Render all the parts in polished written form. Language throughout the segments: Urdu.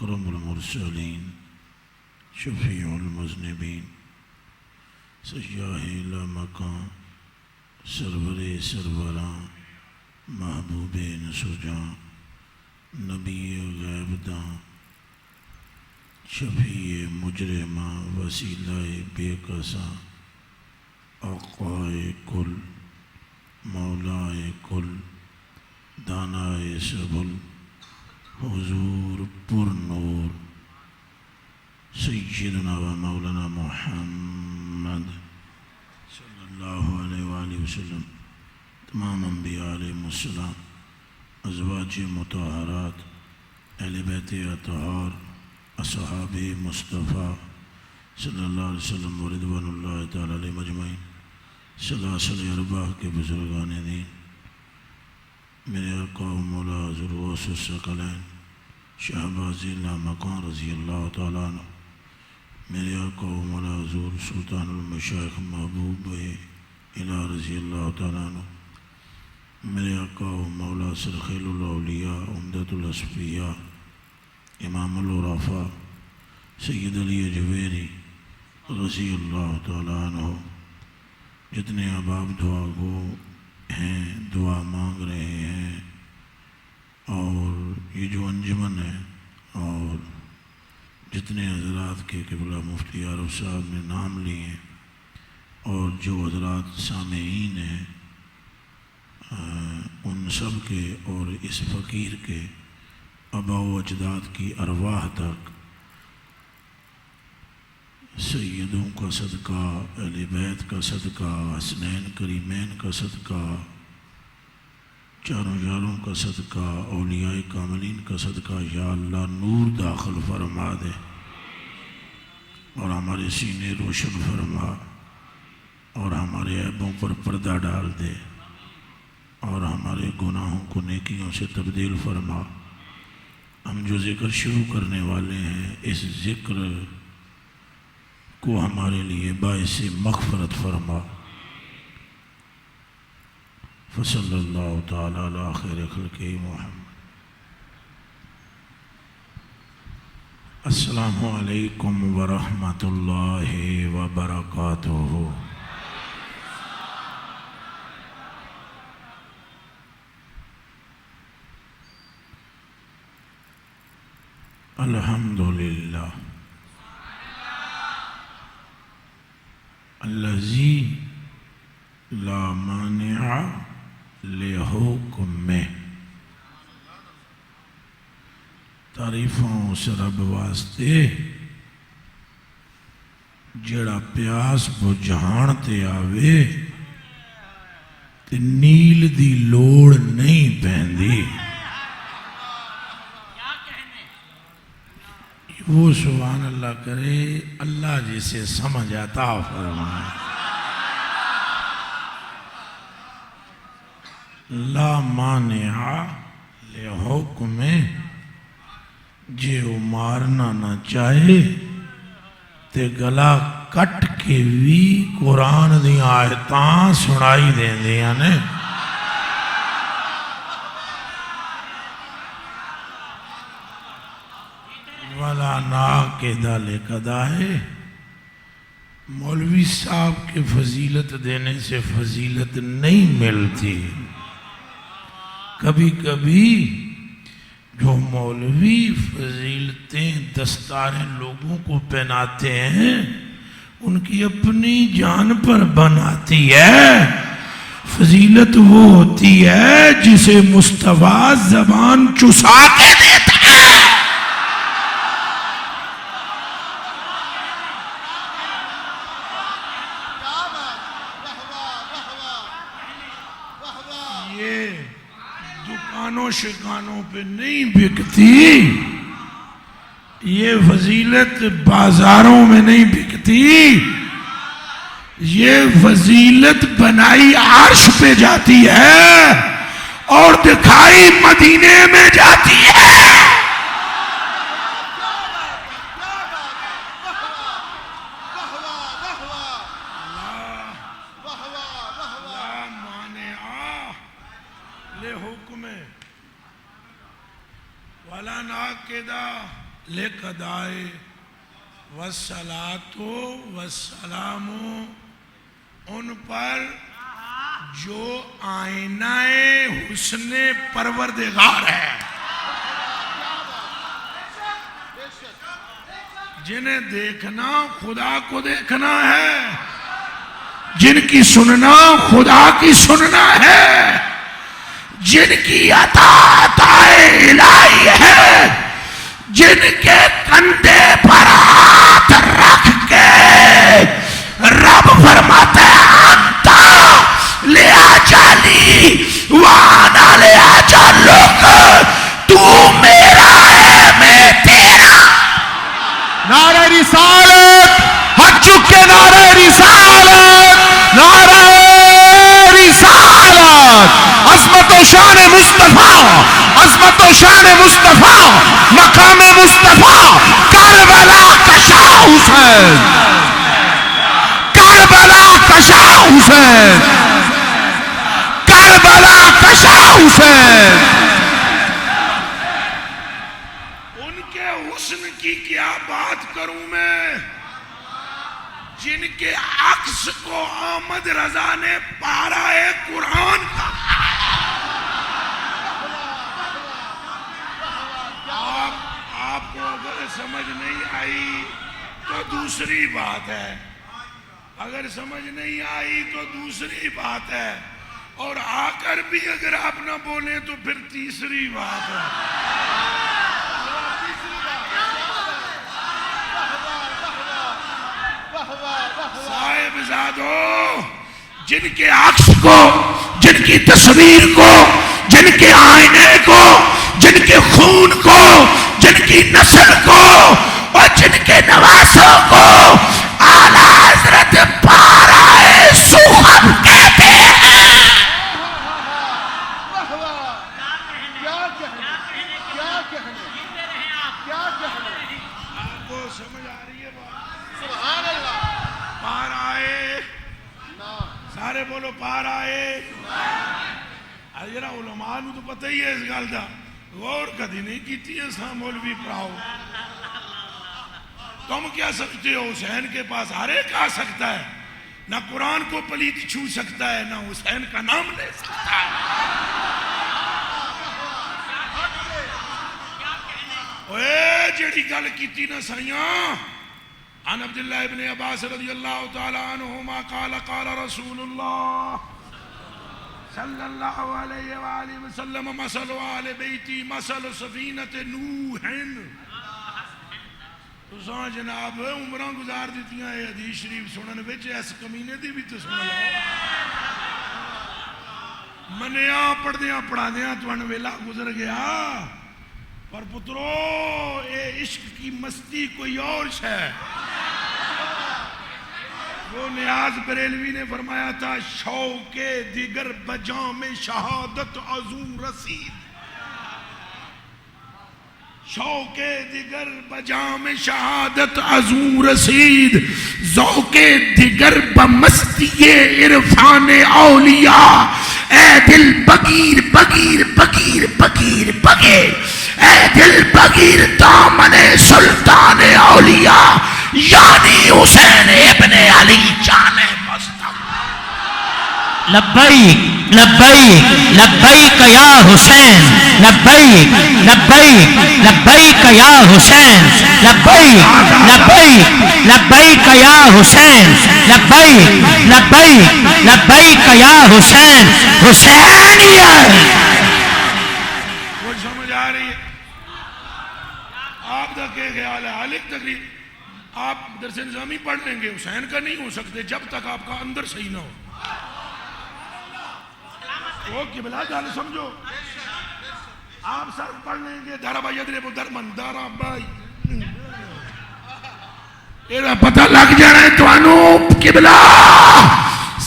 اکرم المرسلین شفیع المذنبین سیاح لامکان سرور سروراں محبوب نسجاں نبی غیب داں شفیع مجرماں وسیلہ بے کساں آقائے کل مولائے کل دانائے سبل حضور پر نور سیدنا و مولانا محمد صلی اللہ علیہ وآلہ وسلم، تمام انبیاء علیہ السلام، ازواج مطہرات، اہل بیت اطہار، اصحاب مصطفیٰ صلی اللہ علیہ وسلم ورضوان اللہ تعالی علیہ مجمعین، سلاسل ارباح کے بزرگان دین، میرے آقا و مولا حضور غوث الثقلین شہباز لامکان رضی اللہ تعالیٰ عنہ، میرے آقا و مولا حضور سلطان المشائخ محبوب الہ رضی اللہ تعالیٰ عنہ، میرے آقا و مولا سرخیل الاولیاء عمدۃ الاصفیاء امام العرفاء سید علی اجویری رضی اللہ تعالیٰ عنہ، جتنے احباب دعا گو ہیں، دعا مانگ رہے ہیں، اور یہ جو انجمن ہے اور جتنے حضرات کے قبلہ مفتی عارف صاحب نے نام لیے ہیں اور جو حضرات سامعین ہیں، ان سب کے اور اس فقیر کے آباء و اجداد کی ارواح تک سیدوں کا صدقہ، اہل بیت کا صدقہ، حسنین کریمین کا صدقہ، چاروں یاروں کا صدقہ، اولیاء کاملین کا صدقہ، یا اللہ نور داخل فرما دے اور ہمارے سینے روشن فرما اور ہمارے عیبوں پر پردہ ڈال دے اور ہمارے گناہوں کو نیکیوں سے تبدیل فرما۔ ہم جو ذکر شروع کرنے والے ہیں، اس ذکر کو ہمارے لیے باعث مغفرت فرما۔ فصلی اللہ تعالی علی خیر خلقہ محمد۔ السلام علیکم ورحمۃ اللہ وبرکاتہ۔ الحمدللہ الذی لا مانع لحکمہ۔ تعریفوں اس رب واسطے جڑا پیاس بجھان تے آوے تے نیل دی لوڑ نہیں پیندی۔ وہ سبحان اللہ کرے، اللہ جسے سمجھ عطا فرمائے۔ لا مانع لحکمہ، جے وہ مارنا نہ چاہے تے گلا کٹ کے بھی قرآن دی آیتاں سنائی دیں دیاں نے۔ وَلَا نَاقِدَ لِقَضَائِهِ، مولوی صاحب کے فضیلت دینے سے فضیلت نہیں ملتی۔ کبھی کبھی جو مولوی فضیلتیں دستاریں لوگوں کو پہناتے ہیں، ان کی اپنی جان پر بناتی ہے۔ فضیلت وہ ہوتی ہے جسے مصطفیٰ زبان چسا کے دیتا ہے۔ یہ دکانوں شکانوں پہ نہیں بکتی، یہ فضیلت بازاروں میں نہیں بکتی، یہ فضیلت بنائی عرش پہ جاتی ہے اور دکھائی مدینے میں جاتی ہے۔ وَلَا نَاقِدَ لقضائے والصلاۃ والسلام ان پر جو آئینہ حسن پروردگار ہے، جنہیں دیکھنا خدا کو دیکھنا ہے، جن کی سننا خدا کی سننا ہے، جن کی عطا الہی ہے، جن کے کندھے پر ہاتھ رکھ کے رب فرماتا ہے انتا لے آجالی وانا لے آجالک، تو میرا ہے میں تیرا۔ نعرہ رسالت، حق چکے نعرہ رسالت، نعرہ رسالت، عظمت و شان مصطفیٰ، عظمت و شان مصطفیٰ، مقام مصطفیٰ، کربلا کا شاہ حسین، کربلا کا شاہ حسین، کربلا کا شاہ حسین۔ ان کے حسن کی کیا بات کروں میں، جن کے عکس کو احمد رضا نے پارہ قرآن کا۔ آپ کو اگر سمجھ نہیں آئی تو دوسری بات ہے، اگر سمجھ نہیں آئی تو دوسری بات ہے، اور آ کر بھی اگر آپ نہ بولیں تو پھر تیسری بات ہے۔ صاحب زادو، جن کے عکس کو، جن کی تصویر کو، جن کے آئینے کو، جن کے خون کو، جن کی نسل کو اور جن کے نواسوں کو اعلیٰ حضرت پارہ سخن کہتے ہیں۔ آپ کو سمجھ آ رہی ہے بات؟ سبحان اللہ۔ پارہ، سارے بولو پارہ۔ اجرا علماء نو تو پتہ ہی ہے اس گل دا، غور کدی نہیں کیتی ہے سا مولوی پڑھاؤ۔ تم کیا سمجھتے ہو حسین کے پاس ہر ایک آ سکتا ہے؟ نہ قرآن کو پلیت چھو سکتا ہے، نہ حسین کا نام لے سکتا ہے۔ اوے جیڑی گل کیتی نا سائیاں، عن عبداللہ ابن عباس رضی اللہ تعالی عنہما قال قال رسول اللہ صلی اللہ علیہ وآلہ وسلم مثل آل بیتی مثل سفینت نوح۔ تو ساں جناب عمرہ گزار دیتی ہیں حدیث شریف سنن وچ، اس کمینے دی بھی تو سن لو۔ منیاں پڑھدیاں پڑھادیاں توان ویلا گزر گیا، پر پترو اے عشق کی مستی کوئی اور ہے۔ وہ نیاز بریلوی نے فرمایا تھا شوق دیگر بجام شہادت عظیم رسید، شوق دیگر بجام شہادت عظیم رسید، ذوق دیگر بمستی عرفان اولیاء، اے دل بگیر بگیر بگیر بگیر بگیر، اے دل بگیر دامن سلطان اولیاء، یعنی حسین ابن علی جان مصطفیٰ۔ لبیک لبیک لبیک یا حسین، لبیک لبیک لبیک یا حسین، لبیک لبیک لبیک یا حسین، لبیک لبیک لبیک یا حسین، حسینیت۔ وہ سمجھ آ رہی ہے؟ آپ کا کیا خیال ہے؟ حالک تقریر آپ درس نظامی پڑھ لیں گے، حسین کا نہیں ہو سکتے جب تک آپ کا اندر صحیح نہ ہو۔ وہ قبلہ جان سمجھو، آپ سر پڑھ لیں گے دھربا یدرب درمن دھربا، یہ پتہ لگ جانا ہے تو انو قبلہ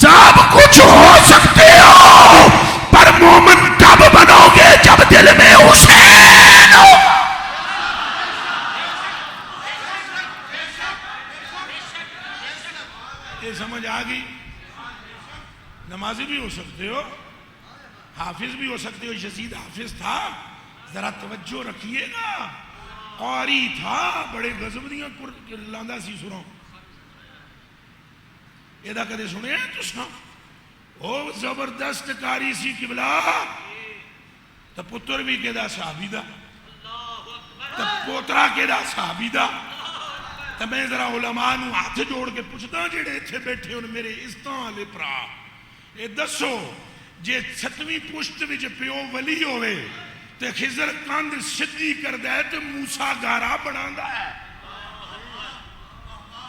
سب کچھ ہو سکتے ہو، پر مومن تب بنو گے جب دل میں حسین ہو۔ یہ سمجھ آگئی؟ نمازی بھی ہو سکتے ہو، حافظ بھی ہو سکتے ہو۔ یزید حافظ تھا، ذرا توجہ رکھیے گا۔ قاری تھا بڑے غضب دیاں لاندا سی سراں ایدہ کدے سنے ہیں تساں او زبردست کاری سی قبلہ تا پتر بھی کدا صحابی دا تا پوترا کدا صحابی دا تا میں ذرا علماء نو ہاتھ جوڑ کے پوچھتا جڑے تھے بیٹھے ان میرے استان لے پرا اے دسو جے ستویں پشت وچ پیو ولی ہوئے تے خضر کاند سدھی کر دے تے موسیٰ گارا بناندا ہے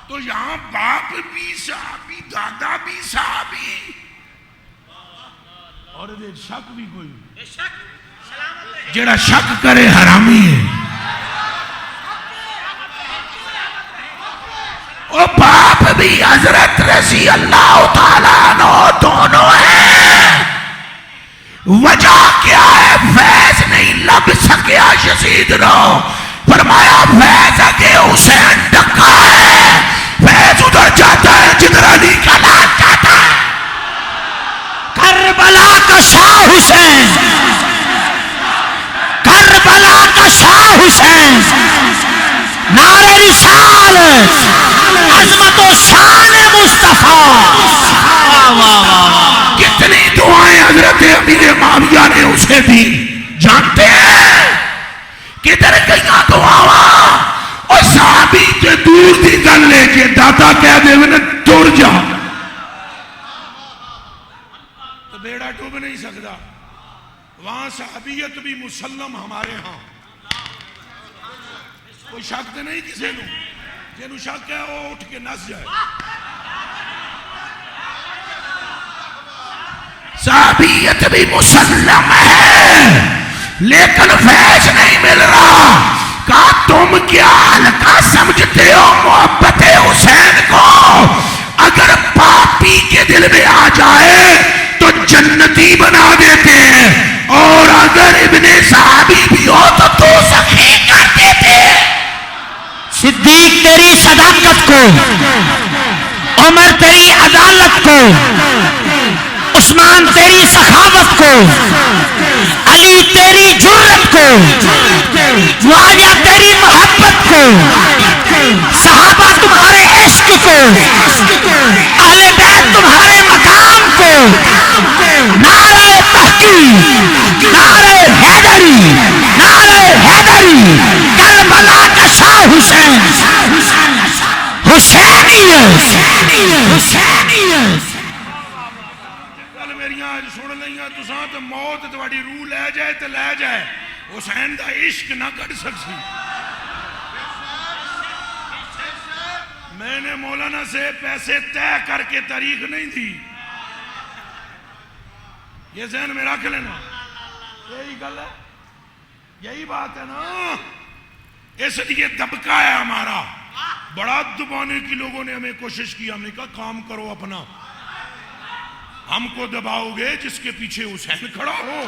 تو یہاں باپ بھی صحابی دادا بھی صحابی اور دے شک بھی کوئی جڑا شک کرے حرامی ہے او باپ بھی حضرت رضی اللہ تعالیٰ عنہ دونوں ہیں وجہ کیا ہے فیض نہیں لگ سکیا یزید نو فرمایا فیض اگے حسین ڈکا ہے فیض ادھر جاتا ہے جدھر علی کا لال جاتا ہے کربلا کا شاہ حسین کربلا کا شاہ حسین نعرہ رسالت عظمت و شان مصطفیٰ کتنی دعائیں حضرت امیر معاویہ نے اسے دی جانتے ہیں کدھر گئیاں دعاواں اور صحابی کے دور دی گل لے کے داتا کہہ دے میں ٹر جا تو بیڑا ڈوب نہیں سکتا وہاں صحابیت بھی مسلم ہمارے ہاں کوئی شک تو نہیں کسی نو جنہوں شک ہے وہ اٹھ کے نس جائے صحابیت بھی مسلم ہے لیکن فیض نہیں مل رہا کہا تم کیا ہلکا سمجھتے ہو محبت حسین کو اگر پاپی کے دل میں آ جائے تو جنتی بنا دیتے ہیں اور اگر ابن صحابی بھی ہو تو دوزخی کر دیتے ہیں صدیق تیری صداقت کو عمر تیری عدالت کو عثمان تیری سخاوت کو علی تیری جرت کو معاویہ تیری محبت کو صحابہ تمہارے عشق کو اہل بیت تمہارے مقام کو نعرہ تحقیق نعرہ حیدری نعرہ حیدری کربلا کا شاہ حسین حسینیت کل میریاں آج سن لئیاں تساں تے موت تواڈی روح لے جائے تے لے جائے حسین دا عشق نہ کٹ سکسی میں نے مولانا سے پیسے طے کر کے تاریخ نہیں دی یہ ذہن میں رکھ لینا یہی گل ہے یہی بات ہے نا اس لیے دبکا ہے ہمارا بڑا دبانے کی لوگوں نے ہمیں کوشش کی ہم نے کہا کام کرو اپنا ہم کو دباؤ گے جس کے پیچھے حسین کھڑا ہو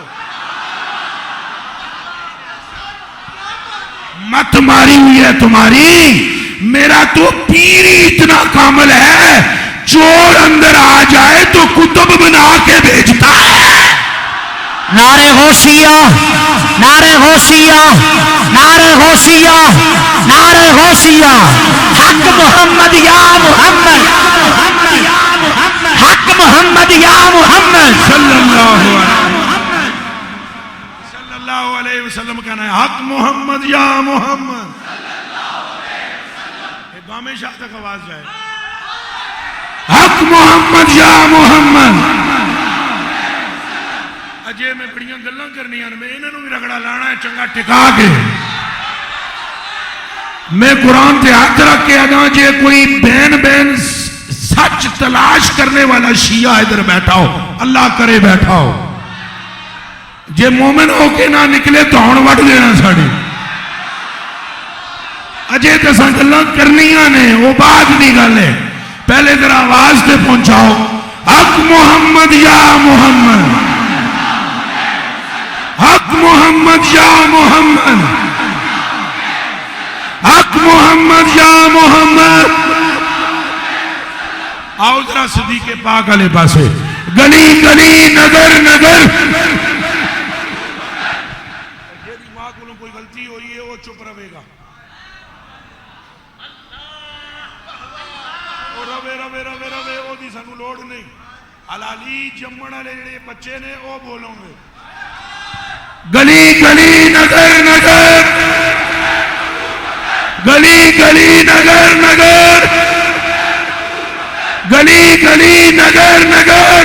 مت ماری ہوئی ہے تمہاری میرا تو پیر ہی اتنا کامل ہے چور اندر آ جائے تو کتب بنا کے بھیجتا ہے نعرہ غوثیہ نعرہ غوثیہ نعرہ غوثیہ نعرہ غوثیہ حق محمد یا محمد حق محمد یا محمد صلی اللہ علیہ وسلم کا نام حق محمد یا محمد بامے شاہ تک آواز جائے حق محمد یا محمد اجے میں بڑیاں گلاں کرنیاں میں انہوں بھی رگڑا لانا ہے چنگا ٹکا کے میں قرآن تے ہاتھ رکھ کے آگا جے کوئی بین سچ تلاش کرنے والا شیعہ ادھر بیٹھا ہو اللہ کرے بیٹھا ہو جے مومن ہو کے نہ نکلے تو ہون وٹ دینا ساڑی اجے تساں گلاں کرنیاں نے وہ بعد نہیں گلے پہلے ذرا آواز تے پہنچاؤ حق محمد یا محمد حق محمد یا محمد حق محمد یا محمد آؤ ذرا صدیق پاک علیہ پاسے گلی گلی نگر نگر کوئی غلطی ہوئی ہے وہ چپ رہے گا ਰਵੇ ਰਵੇ ਰਵੇ ਰਵੇ ਉਹਦੀ ਸਾਨੂੰ ਲੋੜ ਨਹੀਂ। ਹਲਾਲੀ ਜੰਮਣ ਵਾਲੇ ਜਿਹੜੇ ਬੱਚੇ ਨੇ ਉਹ ਬੋਲੋਗੇ। ਗਲੀ ਗਲੀ ਨਗਰ ਨਗਰ, ਗਲੀ ਗਲੀ ਨਗਰ ਨਗਰ, ਗਲੀ ਗਲੀ ਨਗਰ ਨਗਰ,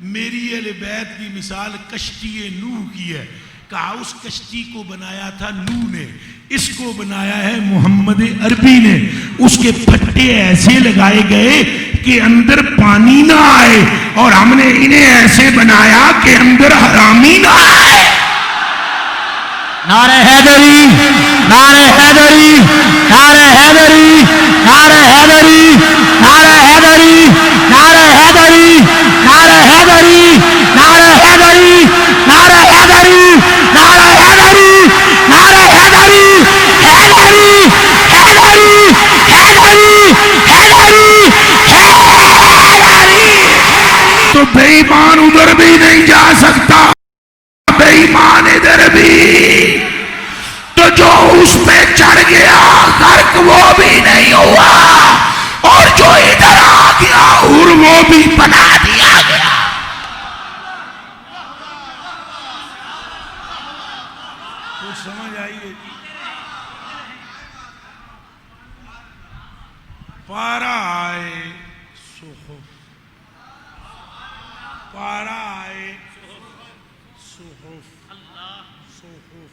میری اہل بیت کی مثال کشتی نوح کی ہے. کہا اس کشتی کو بنایا تھا نوح نے, اس کو بنایا ہے محمد عربی نے. اس کے پھٹے ایسے لگائے گئے کہ اندر پانی نہ آئے, اور ہم نے انہیں ایسے بنایا کہ اندر حرامی نہ آئے. نعرہ حیدری, نعرہ حیدری, نعرہ حیدری, نعرہ حیدری, نعرہ حیدری, نعرہ حیدری, نعرہ حیدری, نعرہ حیدری, نعرہ حیدری, نعرہ حیدری, نعرہ حیدری, حیدری, حیدری, حیدری, حیدری. تو بے ایمان ادھر بھی نہیں جا سکتا, بے ایمان ادھر بھی. تو جو اس پہ چڑھ گیا غرق وہ بھی نہیں ہوا, اور جو ادھر آ گیا اور وہ بھی بنا دیا گیا. کچھ سمجھ آئیے؟ پارا آئے صحف, پارا آئے صحف, صحف,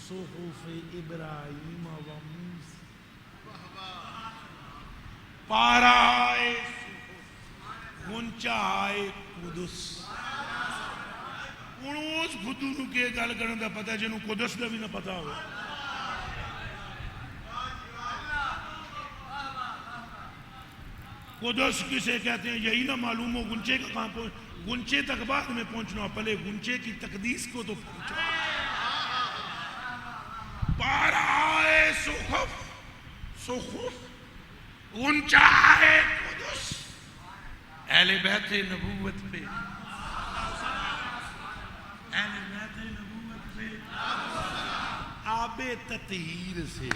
صحف ابراہیم و موسیٰ. پارا آئے صحف, گنچا آئے قدس. ہوں اس بدھو نو کے گل کرنے کا پتا جنہوں قدس کا بھی نہ پتا ہو. قدس کسے کہتے ہیں یہی نہ معلوم ہو گنچے کا کہاں پہنچ, گنچے تک بعد میں پہنچنا, پہلے گنچے کی تقدیس کو تو پہنچا. پارا آئے صحف, صحف, گنچا آئے قدس. اہل بیت نبوت پہ, اہل بیت نبوت پہ آب تطہیر سے.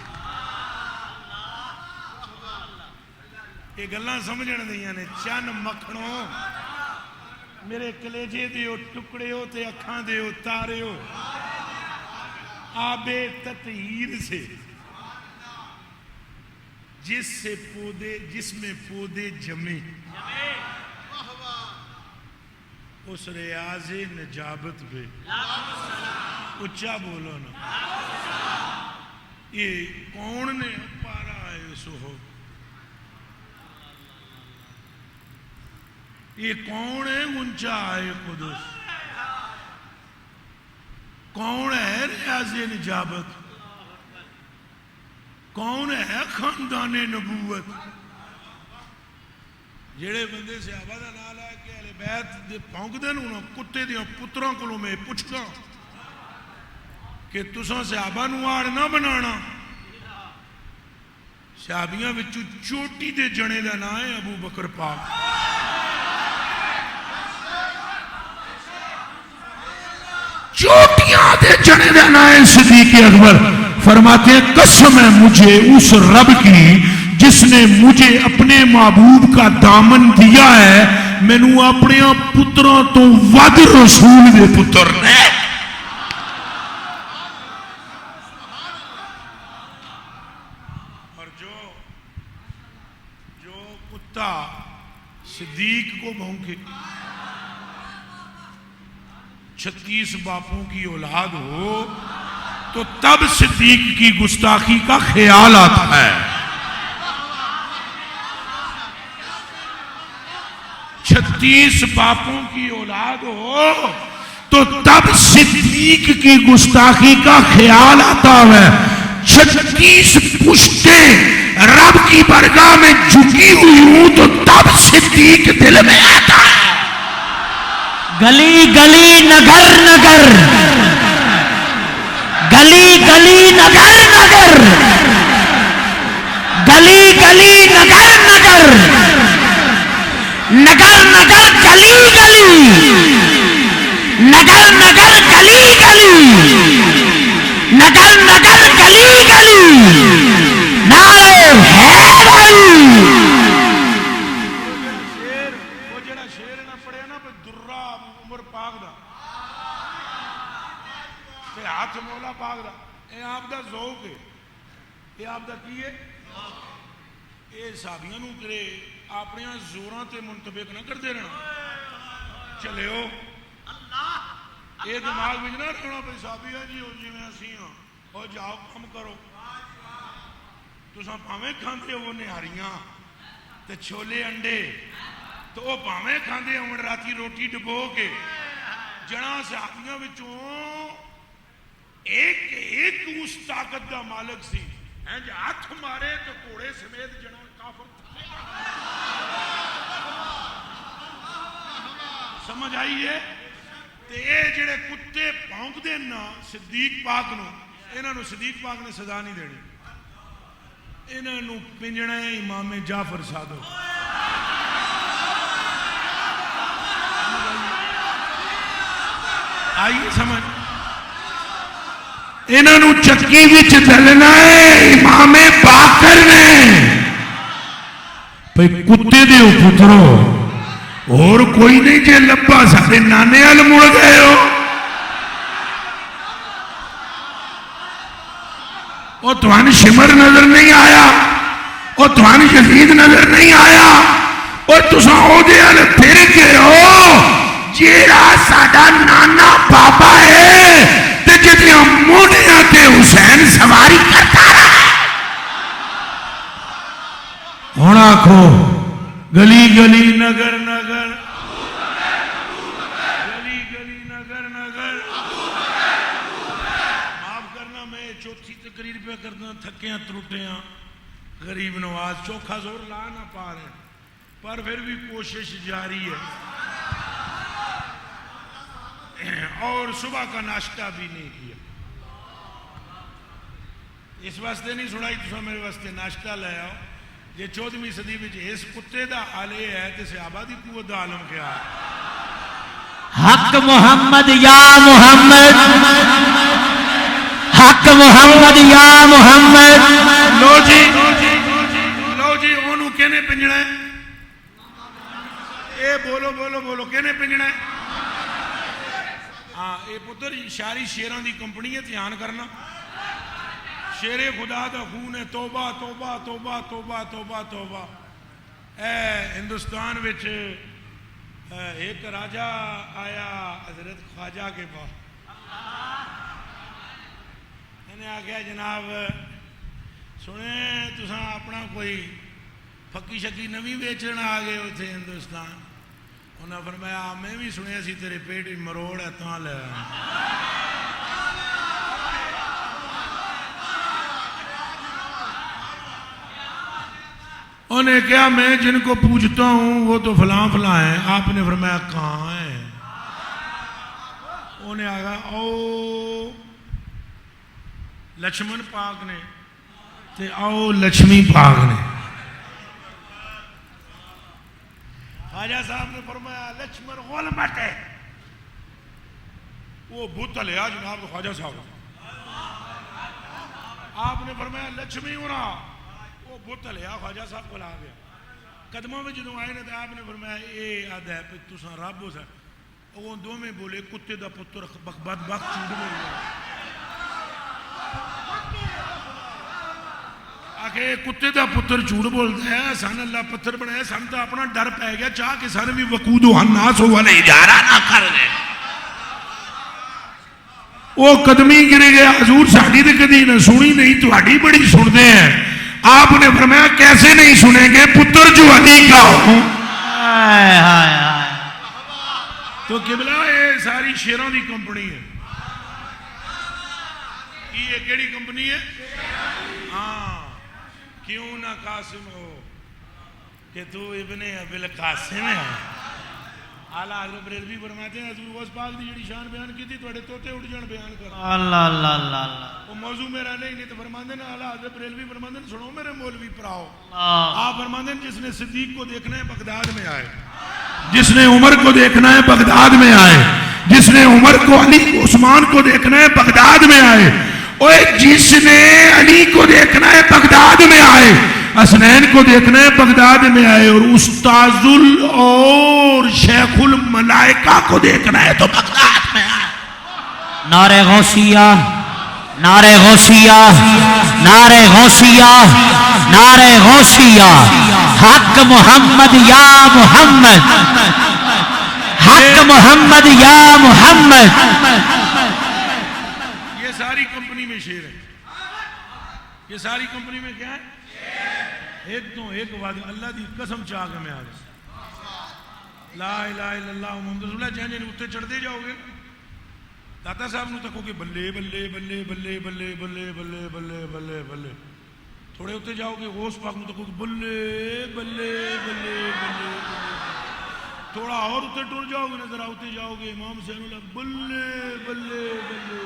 یہ گلاں سمجھن دیاں نے. چن مکھنوں میرے کلیجے دیو ٹکڑے ہو تے اکھاں دیو تارے ہو, آب تطہیر سے, جس سے پودے, جس میں پودے جمے, اس ریاض نجابت پہ. اچھا بولو نا. یہ کون نے پارا ہے صحف, یہ کون ہے گنچا ہے قدس, کون ہے ریاض نجابت, کون ہے خاندان نبوت. جڑے بندے صحابہ دا نام لے کے اہل بیت دے پھونک دین انہاں کتے دیاں پتراں کولوں میں پوچھدا کہ تساں صحابہ نو آڑ نہ بنانا. صحابیاں وچوں چوٹی دے جنے دا نام ہے ابو بکر پاک. چوٹیاں دے جنے دا نام ہے صدیق اکبر. فرماتے ہیں قسم ہے مجھے اس رب کی جس نے مجھے اپنے محبوب کا دامن دیا ہے, میں نو اپنے پتروں تو ود رسول دے پتر نے. اور جو کتا صدیق کو بھونکے, 36 باپوں کی اولاد ہو, تو تب صدیق کی گستاخی کا خیال آتا ہے. 36 باپوں کی اولاد ہو تو تب صدیق کی گستاخی کا خیال آتا ہے. 36 پشتیں رب کی برگاہ میں جھکی ہوئی ہوں تو تب صدیق دل میں آتا ہے. گلی گلی نگر نگر, گلی گلی نگر نگر, گلی گلی نگر نگر, نگر نگر گلی گلی, نگر نگر گلی گلی, نگر نگر گلی گلی. نعرہ حیدری. وہ جڑا شیر نہ پڑھے نا درہ عمر پاک دا تے ہاتھ مولا پاک دا, اے آپ دا ذوق ہے, اے آپ دا کی ہے, اے صحابیاں نو کرے اپنے زوراں تے منطبق نہ کر دے رہنا. چلے ہو یہ دماغ میں نہ رکھنا بھائی صحابی ہے جی جی میں اسی ہاں اور جاؤ کام کرو تساں پاویں کھاندے ہو نہاریاں تے چھولے انڈے تو وہ پاویں کھاندے ہون راتی روٹی ڈبو کے جنا صحابیاں وچوں ایک اس طاقت دا مالک سی جو ہاتھ مارے تو گھوڑے سمیت جنا کافر سمجھ آئیے تے اے جڑے کتے بھونک دے نا صدیق پاک نو انہاں نو صدیق پاک نے سزا نہیں دینی انہاں نو پنجنا ہے امام جعفر صادق آئیے سمجھ انہاں نو چکی وچ دلنا ہے امام باقر نے بھئی کتے دیو پترو اور کوئی نہیں جے لبا سارے نانے ال مڑ گئے ہو وہ توان شمر نظر نہیں آیا وہ توان یزید نظر نہیں آیا وہ تساں او دے ال پھر گئے ہو جیڑا ساڈا نانا بابا ہے تے جدیاں موڑیاں تے حسین سواری کرتا رہا ہن آکھو گلی گلی نگر نگر گلی گلی نگر نگر معاف کرنا میں چوتھی تقریر پہ کرنا تھکیاں تروٹیاں غریب نواز چوکھا زور لا نہ پا رہے پر پھر بھی کوشش جاری ہے اور صبح کا ناشتہ بھی نہیں کیا اس واسطے نہیں سنائی تو میرے واسطے ناشتہ لے آؤ یہ 14ویں صدی میں اس کتے دا حال یہ ہے کہ صحابہ دی قوت دا عالم کیا ہے حق محمد یا محمد حق محمد یا محمد لو جی انہوں کہنے پنجنا ہے اے بولو بولو بولو کہنے پنجنا ہے ہاں اے پتر شاری شیران دی کمپنی ہے دھیان کرنا شیر خدا دا خون ہے توبہ توبہ توبہ توبہ توبہ توبہ اے ہندوستان وچ ایک راجہ آیا حضرت خواجہ کے پاس میں نے آگیا جناب سنے تساں اپنا کوئی پھکی شکی نوی بیچنا آگے ہوتے ہندوستان انہاں فرمایا میں بھی سنے سی تیرے پیٹ مروڑ ہے تاں لے انہیں کہا میں جن کو پوچھتا ہوں وہ تو فلاں فلاں ہیں آپ نے فرمایا کہاں ہیں انہیں آگا او لچھمن پاک نے تے او لچھمی پاک نے خواجہ صاحب نے فرمایا لچھمن غلبت ہے وہ بت لیا جناب خواجہ صاحب آپ نے فرمایا لچھمی ہونا وہ بت لیا خواجہ صاحب کو لا گیا قدموں میں جدوں آئے تو آپ نے فرمایا اے آدھا ہے پہ تساں رب ہو سکتا وہ دو میں بولے کتے دا پتر بد بخت چوڑ بول گیا آکھے کتے دا پتر جھوٹ بولتا ہے سن اللہ پتھر بنایا سن تو اپنا ڈر پہ گیا چاہ کہ سن بھی وقود و الناس ہو والے اجارہ نہ کر دے وہ قدمی گرے گیا حضور ساڑی دے کدی نہ سنی نہیں تو آڑی بڑی سن دے ہیں آپ نے فرمایا کیسے نہیں سنیں گے پتر جو علی کا ہو تو قبلہ یہ ساری شیروں دی کمپنی ہے یہ کیڑی کمپنی ہے ہاں کیوں نہ قاسم ہو کہ تو ابن ابل قاسم ہے اعلیٰ حضرت بریلوی فرماتے ہیں حضور غوث پاک دی جڑی شان بیان کی تھی توڑے توتے اٹھ جان بیان کر اللہ اللہ اللہ وہ موضوع میرا نہیں تو فرماتے ہیں اعلیٰ حضرت بریلوی فرماتے ہیں سنو میرے مولوی پراؤ آپ فرماتے ہیں جس نے صدیق کو دیکھنا ہے بغداد میں آئے جس نے عمر کو دیکھنا ہے بغداد میں آئے جس نے عمر کو علی عثمان کو دیکھنا ہے بغداد میں آئے اور جس نے علی کو دیکھنا ہے بغداد میں آئے حسنین کو دیکھنا ہے بغداد میں آئے اور استاذ اور شیخ الملائکہ کو دیکھنا ہے تو بغداد میں آئے نعرہ غوثیہ نعرہ غوثیہ نعرہ غوثیہ نعرہ غوثیہ حق محمد یا محمد حق محمد یا محمد. یہ ساری کمپنی میں شیر ہے. یہ ساری کمپنی میں کیا ہے؟ ایک تو ایک وعدہ اللہ دی قسم چاہ کے میں آ گیا. لا الہ الا اللہ محمد رسول اللہ جہاں جہاں اتنے چڑھتے جاؤ گے داتا صاحب نو تکو کہ بلے بلے بلے بلے بلے بلے بلے بلے بلے بلے. تھوڑے اتنے جاؤ گے غوث پاک نو تکو کہ بلے بلے بلے بلے. تھوڑا اور اتنے ٹر جاؤ گے نظر آتے جاؤ گے امام حسین اللہ بلے بلے بلے.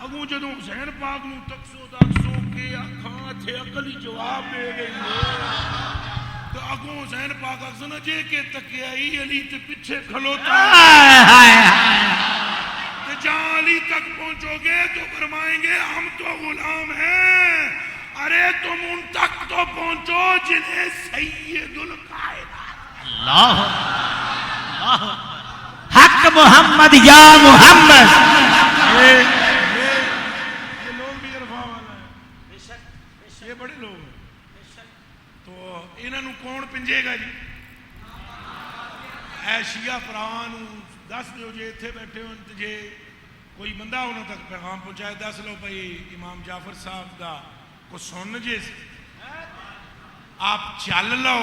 اگوں جدوں حسین پاک نو تکسو کے اکھاں تھے عقل ہی جواب دے گئی تو اگوں حسین پاک اکسنا جے کے تکیائی علی تے پیچھے کھلوتا تو جہاں علی تک پہنچو گے تو فرمائیں گے ہم تو غلام ہیں. ارے تم ان تک تو پہنچو جنہیں سید القائنات اللہ حق محمد یا محمد. یہ لوگ بھی عرفہ والا ہے. یہ بڑے لوگ ہیں. تو انہوں کون پنجے گا جی؟ اے شیعہ پراواں نوں دس دیو جے اتنے بیٹھے ہو جے کوئی بندہ انہوں تک پیغام پہنچائے دس لو بھائی امام جعفر صاحب دا کو سن جے آپ چل لو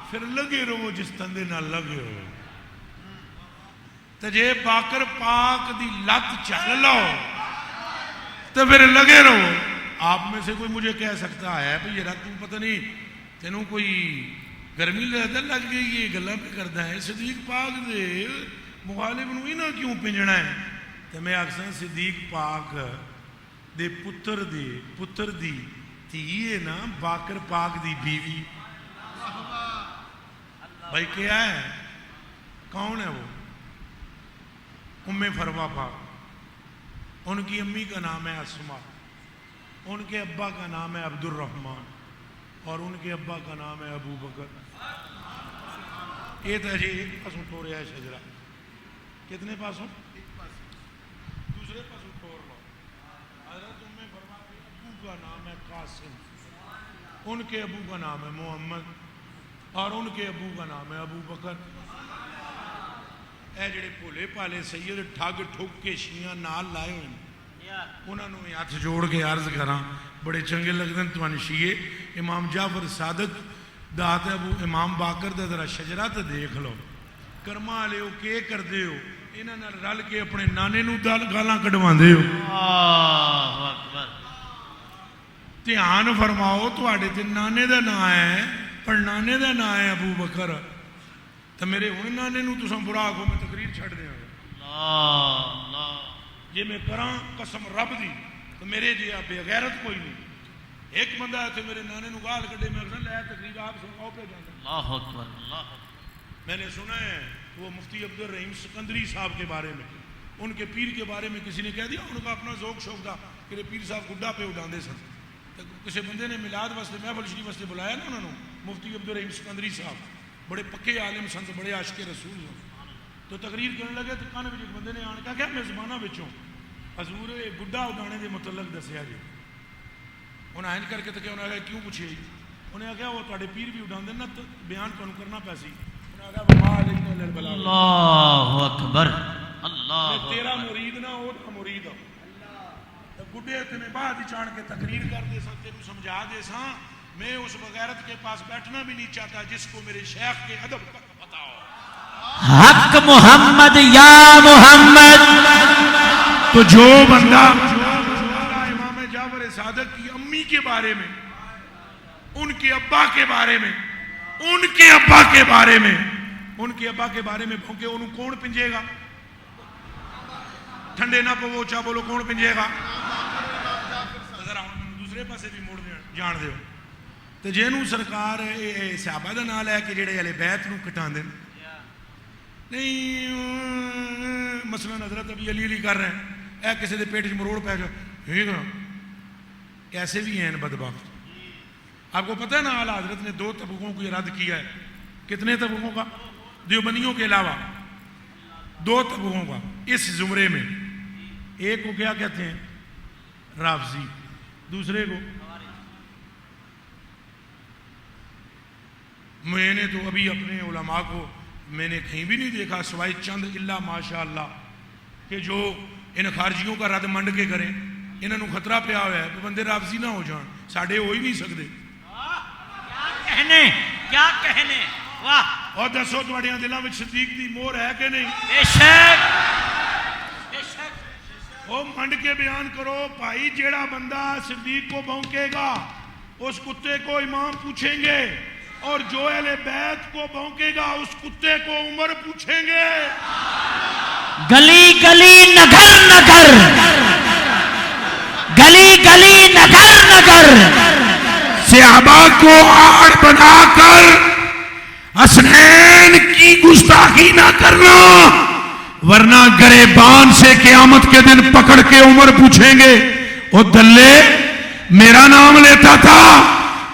پھر لگے رہو جس تندے نہ لگے ہو. تو جے باقر پاک دی لت چل لو تو پھر لگے رہو. آپ میں سے کوئی مجھے کہہ سکتا ہے بھئی یہ رات پتہ نہیں تینوں کوئی گرمی لہدہ لگ گئی یہ گلہ پہ کرتا ہے صدیق پاک دے مغالب نو ہی نہ کیوں پنجنا ہے. تو میں آکساں صدیق پاک دے پتر دی تیئے نا باقر پاک دی بیوی. بھائی کیا ہے کون ہے وہ؟ ام فروا پاک. ان کی امی کا نام ہے اسما. ان کے ابا کا نام ہے عبد الرحمن اور ان کے ابا کا نام ہے ابو بکر. یہ تو جی ایک پاسوں ٹوریا ہے شجرہ. کتنے پاسوں؟ دوسرے پاسوں ٹور لو. حضرت ام فرما کے ابو کا نام ہے قاسم. ان کے ابو کا نام ہے محمد اور ان کے ابو کا نام ہے ابو بکر. اے جڑے بھولے پالے سید ٹھگ ٹھک کے شیعہ نال لائے ہوئے انہوں نے ہاتھ جوڑ کے عرض کراں بڑے چنگے لگتے ہیں تمہیں شیعے امام جعفر صادق دات ابو امام باقر دا ذرا شجرہ تے دیکھ لو کرما لے ہو کے کر دے ہو انہوں نے رل کے اپنے نانے نو گالاں کڈوان دے ہو. اللہ اکبر. دھیان فرماؤ تواڈے تے نانے دا نام ہے پر نانے دا نام ہے ابو بکر. تو میرے ہن نانے نو تساں برا آکھو میں تقریر چھڑ دیاں گا. اللہ جے میں کراں قسم رب دی تو میرے جہا بے غیرت کوئی نہیں. ایک بندہ ہے تو میرے نانے نو گال کڈے میں کہنا لے تقریر آپ سناؤ پہ جانا. اللہ اکبر. اللہ میں نے سنا ہے وہ مفتی عبد الرحیم سکندری صاحب کے بارے میں ان کے پیر کے بارے میں کسی نے کہہ دیا ان کا اپنا ذوق شوق تھا کہ پیر صاحب گڈا پہ اڈاندے سن. کسی بندے نے میلاد واسطے محفل شریف واسطے بلایا نا انہوں نے مفتی عبد الرحیم سکندری صاحب بڑے پکے عالم سن بڑے عاشق رسول سن. تو تقریر کرنے لگے تو کان ایک بندے نے آن کہا میں زمانہ بچوں حضور گڈا اڈانے کے متعلق دسیا جی. انہیں آئن کر کے تو انہیں آگیا کیوں پوچھے جی. انہیں آگیا وہ تھوڑے پیر بھی اڈاندے نا تو بیان تمہیں کرنا پیسی. اللہ اکبر. اللہ تیرا مرید نہ ہو نہ مرید ہو. گڈے تمہیں بعد ہی چاڑ کے تقریر کر دے سن تینوں سمجھا دے ساں. میں اس بغیرت کے پاس بیٹھنا بھی نہیں چاہتا جس کو میرے شیخ کے ادب تک پتا ہو. حق محمد یا محمد. تو جو بندہ امام جعفر صادق کی امی کے بارے میں ان کے ابا کے بارے میں ان کے ابا کے بارے میں بھونکے انہوں کون پنجے گا؟ ٹھنڈے نہ پو چا بولو کون پنجے گا؟ ذرا دوسرے پاسے بھی موڑ جان دیو. تو جنوں سرکار صحابہ دا نام لے کے جڑے اہل بیت نو کٹان دے نہیں مثلا حضرت ابھی علی کر رہے ہیں اے کسی دے پیٹ مروڑ پہ جاؤ ٹھیک ہے. کیسے بھی ہیں بدبخت. آپ کو پتہ ہے نا اعلیٰ حضرت نے 2 طبقوں کو رد کیا ہے. کتنے طبقوں کا؟ دیوبندیوں کے علاوہ 2 طبقوں کا اس زمرے میں. ایک کو کیا کہتے ہیں؟ رافضی. دوسرے کو میں نے تو ابھی اپنے علماء کو میں نے کہیں بھی نہیں دیکھا سوائے چند الا ماشاء اللہ کہ جو ان خارجیوں کا رد منڈ کے کریں. انہوں نے خطرہ پیا ہوا ہے کہ بندے رابطی نہ ہو جان. ساڈے ہو ہی نہیں سکتے. کیا کہنے واہ. اور دسو تواڈے دلاں وچ صدیق دی مہر ہے کہ نہیں؟ بے شک. وہ منڈ کے بیان کرو بھائی. جیڑا بندہ صدیق کو بھونکے گا اس کتے کو امام پوچھیں گے, اور جو اہل بیت کو بھونکے گا اس کتے کو عمر پوچھیں گے. گلی گلی نگر نگر, گلی گلی نگر نگر, صحابہ کو آڑ بنا کر حسنین کی گستاخی نہ کرنا, ورنہ گریبان سے قیامت کے دن پکڑ کے عمر پوچھیں گے او دلے میرا نام لیتا تھا,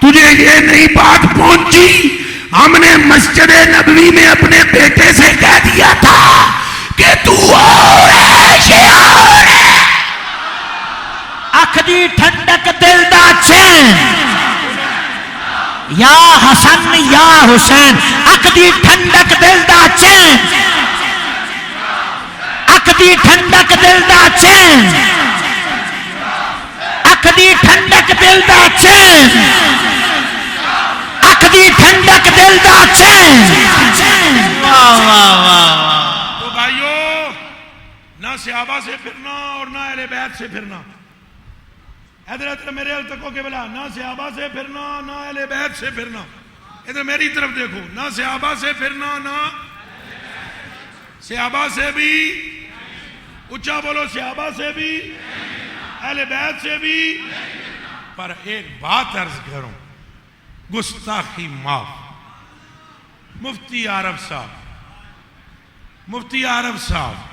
تجھے یہ نئی بات پہنچی. ہم نے مسجد نبوی میں اپنے بیٹے سے کہہ دیا تھا کہ تو اور ہے یہ اور ہے. اکھ دی ٹھنڈک دل دا چین, یا حسن یا حسین. اکھ دی ٹھنڈک دل دا چین, اکھ دی ٹھنڈک دل دا چین, اکھ دی ٹھنڈک دل دا چین, اکھ دی ٹھنڈک دل دا چین. واہ واہ واہ. تو بھائیو نہ صحابہ سے پھرنا اور نہ اہل بیت سے پھرنا. ادھر ادھر میرے ال تکو کہ بلا, نہ صحابہ سے پھرنا نہ اہل بیت سے پھرنا. ادھر میری طرف دیکھو, نہ صحابہ سے پھرنا نہ صحابہ سے بھی, اچھا بولو, صحابہ سے بھی اہل بیت سے بھی. پر ایک بات عرض کروں, گستاخی معاف. مفتی عارف صاحب, مفتی عارف صاحب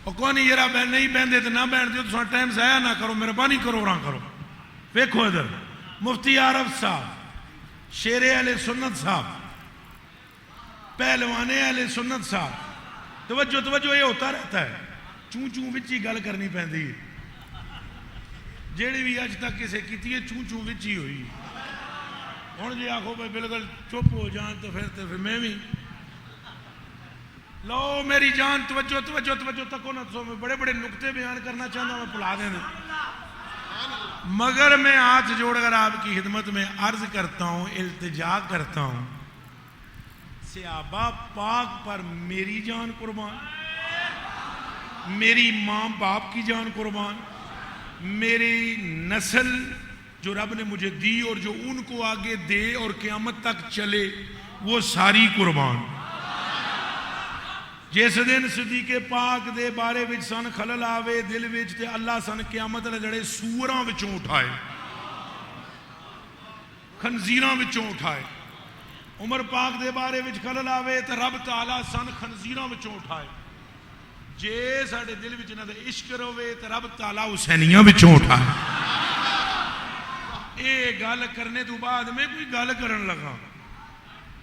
اور کون یہ رہا نہیں بہن تو نہ بہن دے تو ٹائم ضائع نہ کرو, مہربانی کرو راں کرو. دیکھو ادھر مفتی عارف صاحب, شیر اہل سنت صاحب, پہلوان اہل سنت صاحب. توجہ توجہ, یہ ہوتا رہتا ہے چوں چوں وچ ہی گل کرنی پیندی ہے. جیڑی بھی اج تک کسے کیتی ہے چوں چوں وچ ہی ہوئی. ہن جی آکھو بھائی بالکل چپ ہو جان تو پھر میں بھی لو میری جان. توجہ توجہ توجہ تکو نہ سو, میں بڑے بڑے نقطے بیان کرنا چاہتا ہوں, میں بھلا دیں مگر میں ہاتھ جوڑ کر آپ کی خدمت میں عرض کرتا ہوں, التجا کرتا ہوں, صحابہ پاک پر میری جان قربان, میری ماں باپ کی جان قربان, میری نسل جو رب نے مجھے دی اور جو ان کو آگے دے اور قیامت تک چلے وہ ساری قربان. جس دن صدیق پاک دے بارے وچ سن خلل آوے دل وچ تے اللہ سن قیامت والے جڑے سوراں وچوں اٹھائے, خنزیراں وچوں اٹھائے. عمر پاک دے بارے وچ خلل آوے تے رب تعالی سن خنزیراں وچوں اٹھائے. جے ساڈے دل وچ نہ تے عشق روے تے رب تعالی حسینیاں وچوں اٹھائے. اے گل کرنے تو بعد میں کوئی گل کرن لگا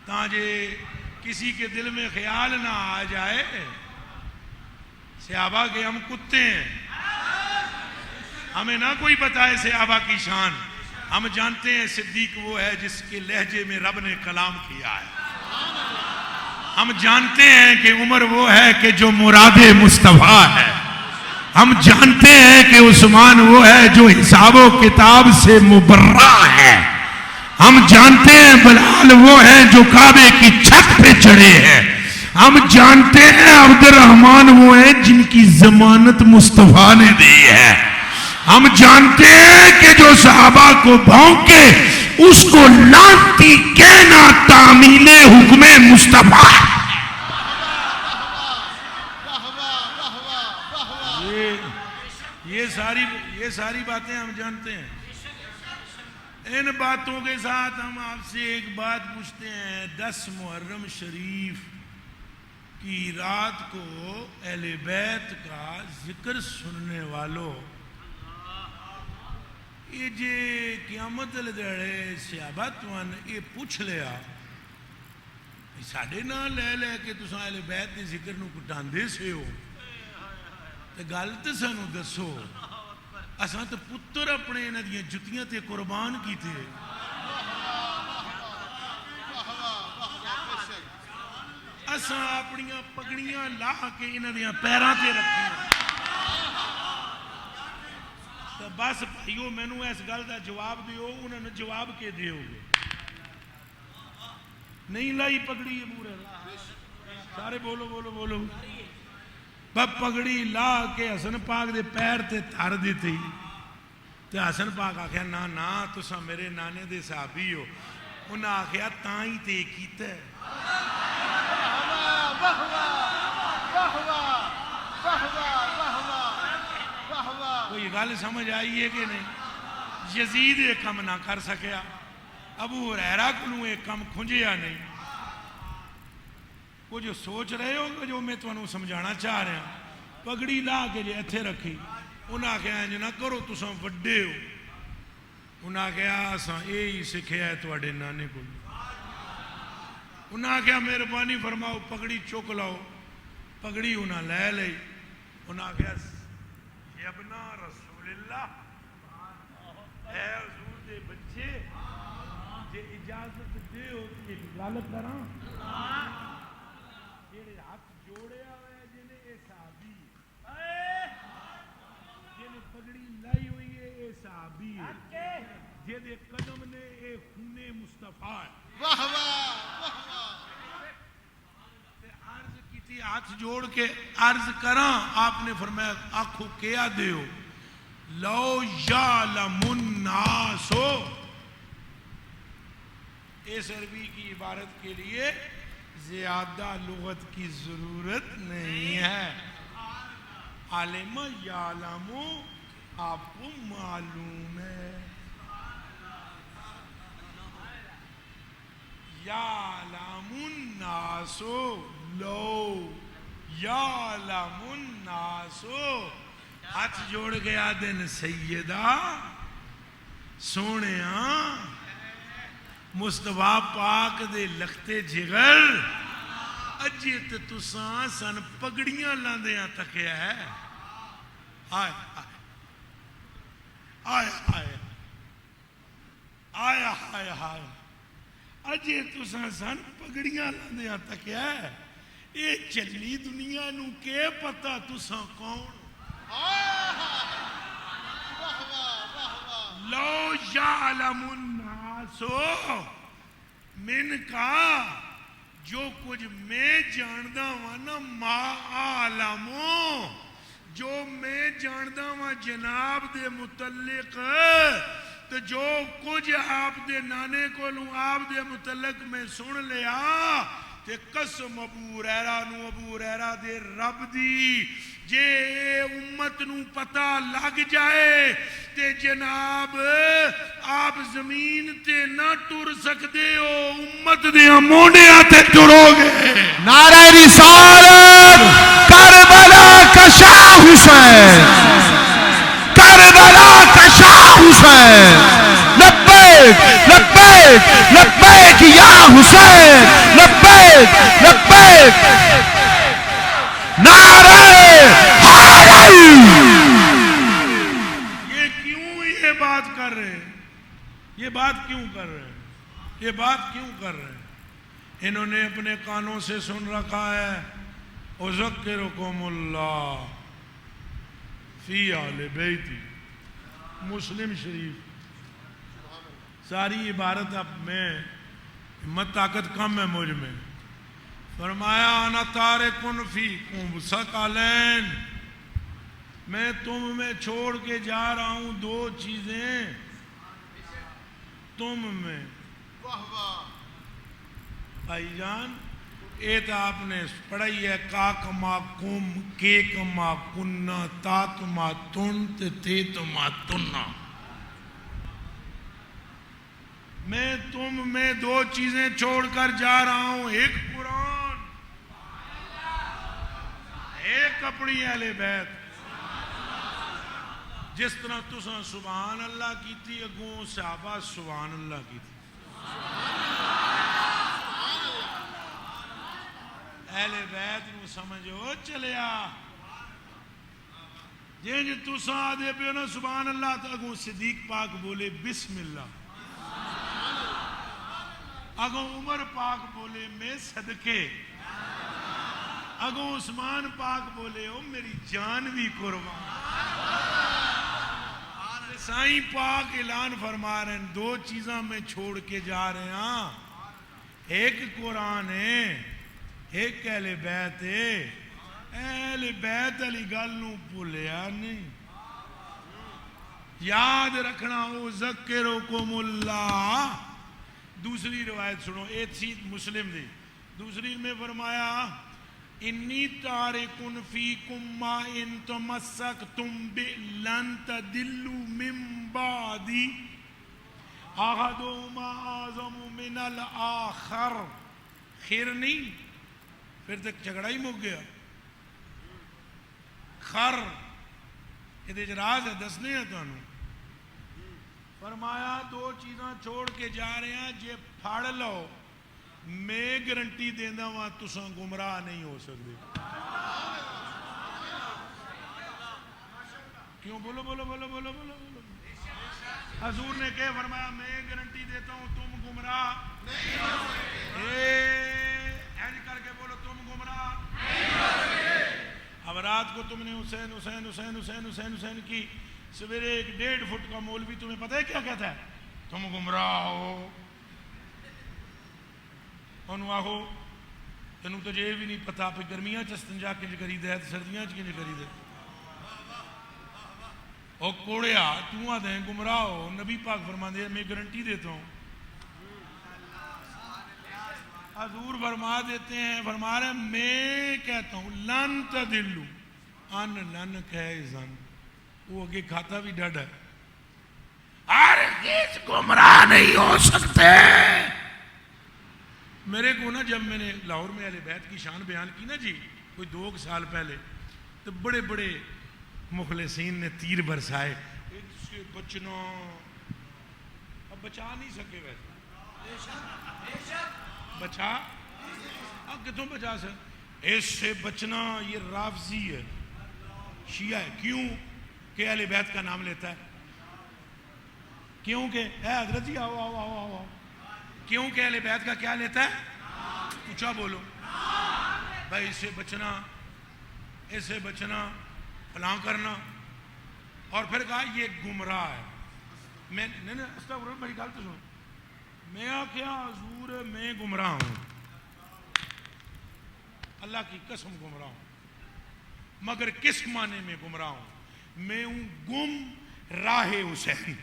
تاں جے کسی کے دل میں خیال نہ آ جائے صحابہ کے ہم کتے ہیں, ہمیں نہ کوئی بتائے صحابہ کی شان. ہم جانتے ہیں صدیق وہ ہے جس کے لہجے میں رب نے کلام کیا ہے. ہم جانتے ہیں کہ عمر وہ ہے کہ جو مراد مصطفیٰ ہے. ہم جانتے ہیں کہ عثمان وہ ہے جو حساب و کتاب سے مبرہ ہے. ہم جانتے ہیں بلال وہ ہے جو کعبے کی چھت پہ چڑھے ہیں. ہم جانتے ہیں عبد الرحمن وہ ہے جن کی ضمانت مصطفیٰ نے دی ہے. ہم جانتے ہیں کہ جو صحابہ کو بھونکے اس کو لانتی کہنا تعمیل حکم مصطفیٰ. یہ ساری باتیں ہم جانتے ہیں. ان باتوں کے ساتھ ہم آپ سے ایک بات پوچھتے ہیں. 10 محرم شریف کی رات کو اہل بیت کا ذکر سننے والوں, یہ جے قیامت لڑے صحابہ توان یہ پوچھ لیا ساڑھے نہ لے لے کہ تساں اہل بیت نے ذکر نو کٹاندے سے ہو تے گل تے سانو دسو. اساں تے پتر اپنے انہاں دیاں جتیاں تے قربان کیتے. اساں اپنیاں پگڑیاں لا کے انہاں دیاں پیراں تے رکھیاں تو بس بھائیو مینوں اس گل دا جواب دیو انہاں نے جواب کے دیو گے نہیں لائی پگڑی ابو ہریرہ سارے بولو بولو بولو پگڑی لا کے حسن پاک دے پیر تے دھر دتی تے حسن پاک آکھیا نا نا تساں میرے نانے دے صحابی ہو انہاں آکھیا تاں ہی تے کیتا ہے کوئی گل سمجھ آئی ہے کہ نہیں یزید یہ کم نہ کر سکیا ابو ہریرہ کو یہ کم کھنجیا نہیں وہ جو سوچ رہے ہو جو میں تمہیں سمجھانا چاہ رہا ہوں پگڑی لا کے جی اتنے رکھی انہاں آخیا انج نہ کرو تساں وڈے ہو انہاں آخیا اساں یہی سکھیا ہے تواڈے نانے کو انہاں آخیا مہربانی فرماؤ پگڑی چک لاؤ پگڑی انہاں لے لئی انہاں آخیا یبنا رسول اللہ اے حضور دے بچے جے اجازت دے ہو تو ایک گل کراں جڑے ہاتھ جوڑیا ہوئے جنہیں اے صحابی جنہیں پگڑی لائی ہوئی ہے اے صحابی جے قدم نے اے خون مصطفیٰ ہے واہ واہ عرض کیتی ہاتھ جوڑ کے عرض کراں آپ نے فرمایا آنکھوں کیا دیو لو یعلم الناس اس عربی کی عبارت کے لیے زیادہ لغت کی ضرورت نہیں ہے عالم یعلم آپ کو معلوم ہے یعلم الناس لو یعلم الناس ہاتھ جوڑ گیا دن سیدہ سونیاں مصطفیٰ پاک دے لختے جگر اجے تے تساں سن پگڑیاں لاندیاں تکیا ہے آئے آئے آئے آئے آئے آئے اجے تساں سن پگڑیاں لاندیاں تکیا ہے اے چلی دنیا نو کے پتہ تساں کون لو یعلم الناس من کا جو کچھ میں جاندہ وانا ما عالموں جو میں جاندہ وانا جناب دے متعلق تو جو کچھ آپ دے نانے کو لوں آپ دے متعلق میں سن لیا تے قسم ابو ہریرہ دے رب دی جے امت نو پتہ لگ جائے تے جناب آپ زمین تے نہ ٹر سکتے ہو امت دے مونڈیاں تے ٹرو گے نعرہ رسالت کربلا کا شاہ حسین کربلا کا شاہ حسین لبیک لبیک لبیک یا حسین لبیک لبیک نعرہ حیدر یہ کیوں یہ بات کر رہے ہیں یہ بات کیوں کر رہے ہیں یہ بات کیوں کر رہے ہیں انہوں نے اپنے کانوں سے سن رکھا ہے اذکرکم اللہ فی آل بیتی مسلم شریف ساری عبارت اب میں ہمت طاقت کم ہے مجھ میں فرمایا انا تارکن فیکم ثقلین میں تم میں چھوڑ کے جا رہا ہوں دو چیزیں تم میں بھائی جان ایک آپ نے پڑھائی ہے کاک ما کم کیک ما کننا تات ما تن تیت ما تننا میں تم میں دو چیزیں چھوڑ کر جا رہا ہوں ایک قرآن ایک اپنی اہل بیت جس طرح تساں سبحان اللہ کی تھی اگوں صحابہ سبحان اللہ کی تھی اہل بیت نو سمجھو چلیا جی تساں آدھے پہ نا سبحان اللہ تو اگوں صدیق پاک بولے بسم اللہ اگوں عمر پاک بولے میں صدقے اگوں عثمان پاک بولے او میری جان بھی قربان. سائیں پاک اعلان فرما رہے ہیں دو چیزاں میں چھوڑ کے جا رہے ہیں, ایک قرآن ہے, ایک اہل بیت ہے. اہل بیت علی گل نو بھولیا نہیں, یاد رکھنا. او ذکرکم اللہ. دوسری روایت سنو, ایک سی مسلم دی, دوسری میں فرمایا انی تارکن فیکم ما ان تمسکتم لن تدلوا من بعدی احدہما اعظم من الاخر. خیر نہیں, پھر تک جھگڑا ہی مک گیا. خر یہ راز ہے, دسنے ہیں تانوں. فرمایا دو چیزاں چھوڑ کے جا رہے ہیں, جے پھاڑ لو میں گارنٹی دینا وا تساں گمراہ نہیں ہو سکتے. کیوں؟ بولو بولو بولو بولو بولو بولو. حضور نے کہا فرمایا میں گارنٹی دیتا ہوں تم گمراہ نہیں ہو سکتے. ایسے کر کے بولو تم گمراہ نہیں ہو سکتے. اب رات کو تم نے حسین حسین حسین حسین حسین حسین کی, سویرے 1.5 فٹ کا مولوی تمہیں پتہ ہے کیا کہتا ہے؟ تم گمراہ ہو. انہوں آہو تینوں تو یہ بھی نہیں پتا پہ گرمیاں چستنجا کنج کری دے سردیاں کنج کری دے. او کوڑیا تو آ دیں گمراہ ہو. نبی پاک فرما دے میں گارنٹی دیتا ہوں. حضور فرما دیتے ہیں, فرما رہے ہیں میں کہتا ہوں لن تدلو ان لن کہے زن. وہ اگے کھاتا بھی ڈڈ ہے, ہرگز گمراہ نہیں ہو سکتے. میرے کو نا جب میں نے لاہور میں اہل بیت کی شان بیان کی نا جی کوئی 2 سال پہلے, تو بڑے بڑے مخلصین نے تیر برسائے اس سے بچنا. اب بچا نہیں سکے ویسے, بچا اب کتوں بچا سکے اس سے بچنا. یہ رافضی ہے, شیعہ ہے. کیوں کہ اہل بیت کا نام لیتا ہے. کیوں کہ اے حضرت جی آؤ آؤ آؤ آؤ. کیوں کہ اہل بیت کا کیا لیتا ہے؟ اونچا بولو بھائی. اس سے بچنا, اس سے بچنا, فلاں کرنا. اور پھر کہا یہ گمراہ ہے. میں نہیں استغفر اللہ, میری گل تو سنو. میں کیا حضور میں گمراہ ہوں, اللہ کی قسم گمراہ ہوں. مگر کس معنی میں گمراہ ہوں؟ میں ہوں گم راہ حسین.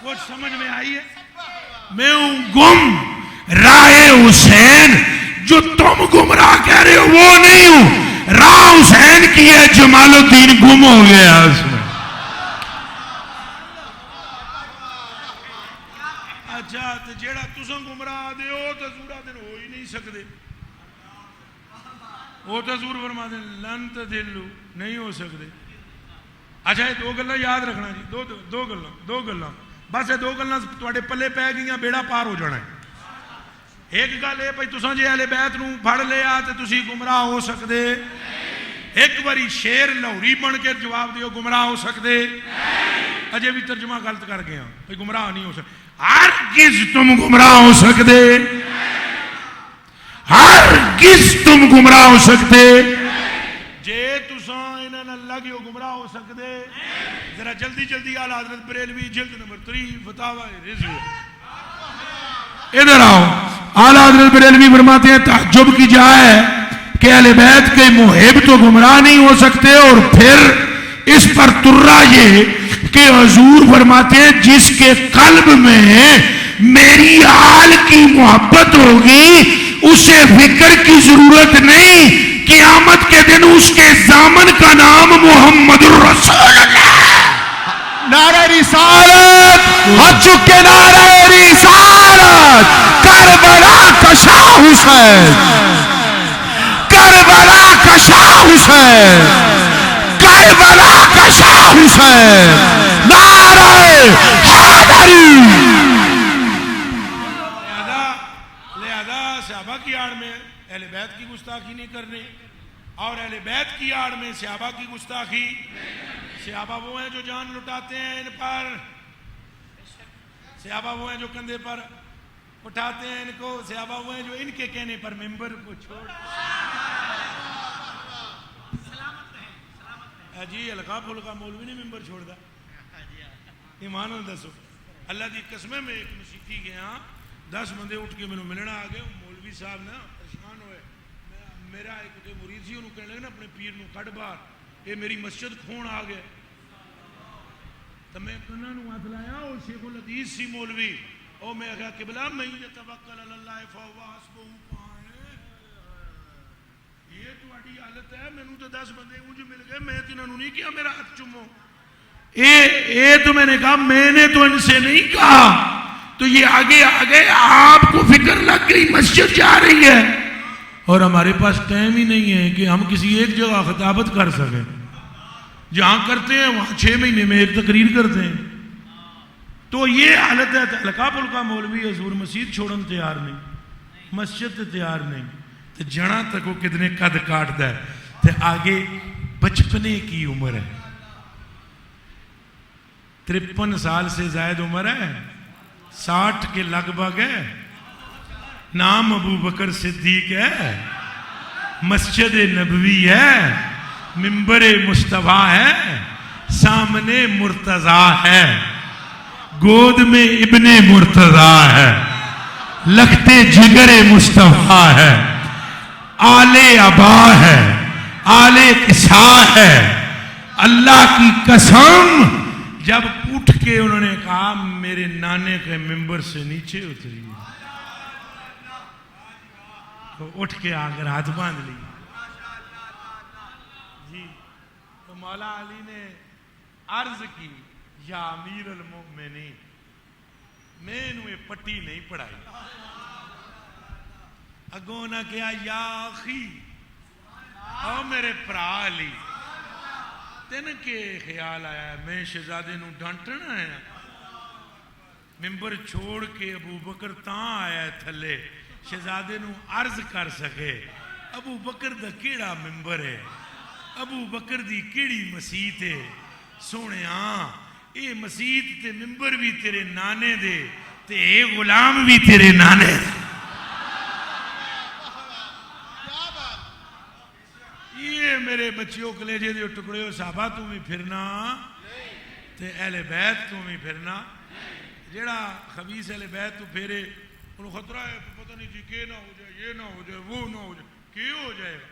کچھ سمجھ میں آئی ہے؟ میں ہوں گم راہ حسین. جو تم گمراہ کہہ رہے ہو وہ نہیں ہوں, راہ حسین کی ہے. جمال الدین گم ہو گیا اس میں. اچھا تو جیڑا تساں گمراہ دے ہو تو زورا دن ہو ہی نہیں سکتے. وہ تو حضور فرما دیں لن تدلو نہیں ہو سکتے. اچھا یہ 2 گلاں یاد رکھنا جی, دو گلاں بس. یہ 2 گلاں تواڈے پلے پی گئیاں, بیڑا پار ہو جانا ہے. ایک گل ہے بھائی تساں جے اہل بیت نو پھڑ لیا تے تسی گمراہ ہو سکتے. ایک باری شیر لاہوری بن کے جواب دیو گمراہ ہو سکتے. اجے بھی ترجمہ غلط کر گیا بھائی گمراہ نہیں ہو سکتے. ہرگز تم گمراہ ہو سکتے, ہرگز تم گمراہ ہو سکتے. جے تساں انہاں نال لگے ہو گمراہ ہو سکتے. ذرا جلدی جلدی اعلیٰ حضرت بریلوی جلد نمبر 3 فتاوی رضویہ. ادھر آؤ. اعلیٰ حضرت بریلوی فرماتے ہیں تعجب کی جائے کہ اہل بیت کے محب تو گمراہ نہیں ہو سکتے. اور پھر اس پر ترا یہ کہ حضور فرماتے ہیں جس کے قلب میں میری آل کی محبت ہوگی اسے فکر کی ضرورت نہیں, قیامت کے دن اس کے دامن کا نام محمد الرسول اللہ. نعرہ رسالت, ہاتھ چک کے نعرہ رسالت. کربلا کا شاہ حسین, کربلا کا شاہ حسین, کربلا کا شاہ حسین. نعرہ حیدری. لہذا صحابہ کی آڑ میں اہل بیت کی گستاخی نہیں کرنی, اور اہل بیت کی آڑ میں صحابہ کی گستاخی. صحابہ وہ ہیں جو جان لٹاتے ہیں ان پر, صحابہ وہ ہیں جو کندھے پر اٹھاتے ہیں ان کو صحابہ ہوئے ہیں جو ان کے کہنے پر ممبر کو چھوڑ جی ہلکا پھلکا مولوی نے ممبر چھوڑ دا ایمان ہوں دسو اللہ دی قسمیں میں ایک مسیحی گیا 10 بندے اٹھ کے میں ملنا آ گئے مولوی صاحب نا پریشان ہوئے میرا ایک مرید سی انہوں کہنے لگے نا اپنے پیر نو کٹ باہر یہ میری مسجد کھون آ گئے تو میں کنا نو ہاتھ لایا اور شیخ الحدیث سی مولوی اور میں کہا قبلہ میں یتوکل علی اللہ فہو حسبہ یہ تہاڈی حالت ہے مینوں تو 10 بندے انج مل گئے میں انہوں نے نہیں کیا میرا ہاتھ چومو اے تو میں نے کہا میں نے تو ان سے نہیں کہا تو یہ آگے آگے آپ کو فکر لگ گئی مسجد جا رہی ہے اور ہمارے پاس ٹائم ہی نہیں ہے کہ ہم کسی ایک جگہ خطابت کر سکیں جہاں کرتے ہیں وہاں 6 مہینے میں ایک تقریر کرتے ہیں تو یہ حالت ہے ہلکا پھلکا مولوی حضور مسجد چھوڑن تیار نہیں مسجد تیار نہیں تو جنا تک وہ کتنے قد کاٹتا ہے تو آگے بچپنے کی عمر ہے 53 سال سے زائد عمر ہے 60 کے لگ بھگ ہے نام ابو بکر صدیق ہے مسجد نبوی ہے منبر مصطفیٰ ہے سامنے مرتضیٰ ہے گود میں ابن مرتضیٰ ہے لگتے جگر مصطفیٰ ہے آل ابا ہے آل قصا ہے اللہ کی قسم جب اٹھ کے انہوں نے کہا میرے نانے کے ممبر سے نیچے اتری تو اٹھ کے آگر ہاتھ باندھ لی جی تو مولا علی نے عرض کی یا امیر المؤمنین میں انہیں پٹی نہیں پڑھائی اگوں نہ کیا یا اخی او میرے پرا علی تین کے خیال آیا ہے میں شہزادے نو ڈانٹنا آیا ممبر چھوڑ کے ابو بکر تاں آیا ہے تھلے شہزادے نو عرض کر سکے ابو بکر دا کیڑا ممبر ہے ابو بکر دی کیڑی مسیت ہے سونے ہاں اے مسیت تے ممبر بھی تیرے نانے دے تے اے غلام بھی تیرے نانے دے یہ میرے بچیوں کلیجے دے ٹکڑے ہو صحابہ تو بھی پھرنا تے اہل بیت تو بھی پھرنا جیڑا خبیث اہل بیت تو پھیرے انہوں خطرہ ہے پتہ نہیں جی کہ نہ ہو جائے یہ نہ ہو جائے وہ نہ ہو جائے کہ ہو جائے گا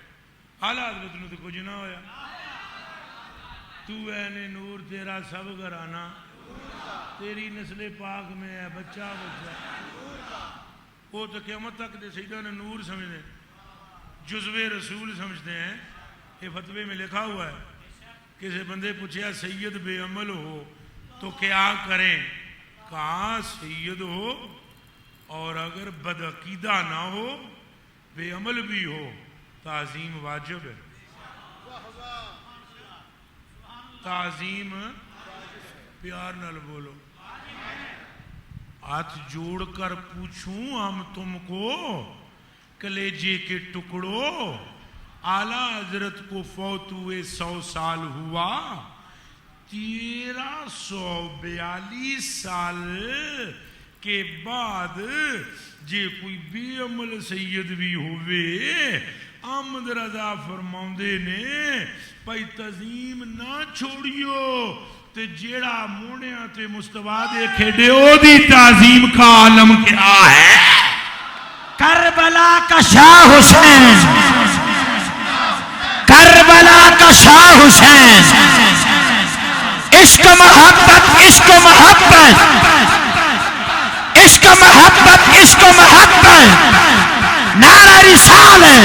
حالات بدلوں تو کچھ نہ ہویا تو اے نور تیرا سب گھرانا تیری نسل پاک میں ہے بچہ وہ تو قیامت تک دے سیدہ نے نور سمجھتے ہیں جزو رسول سمجھتے ہیں یہ فتوے میں لکھا ہوا ہے کسی بندے پوچھا سید بے عمل ہو تو کیا کریں کہا سید ہو اور اگر بدعقیدہ نہ ہو بے عمل بھی ہو تعظیم واجب ہے تعظیم پیار نال بولو ہاتھ جوڑ کر پوچھوں ہم تم کو کلیجے کے ٹکڑوں اعلیٰ حضرت کو فوت ہوئے 100 سال ہوا 1342 سال کے بعد جے کوئی بے عمل سید بھی ہوئے آمد رضا فرماؤندے نے پائی تظیم نہ چھوڑیو تے جیڑا مونیاں تے مصطفیٰ دے کھیڑے او دی تعظیم کا عالم کیا ہے کربلا کا شاہ حسین کربلا کا شاہ حسین عشق محبت عشق محبت عشق محبت عشق محبت نعرہ رسالت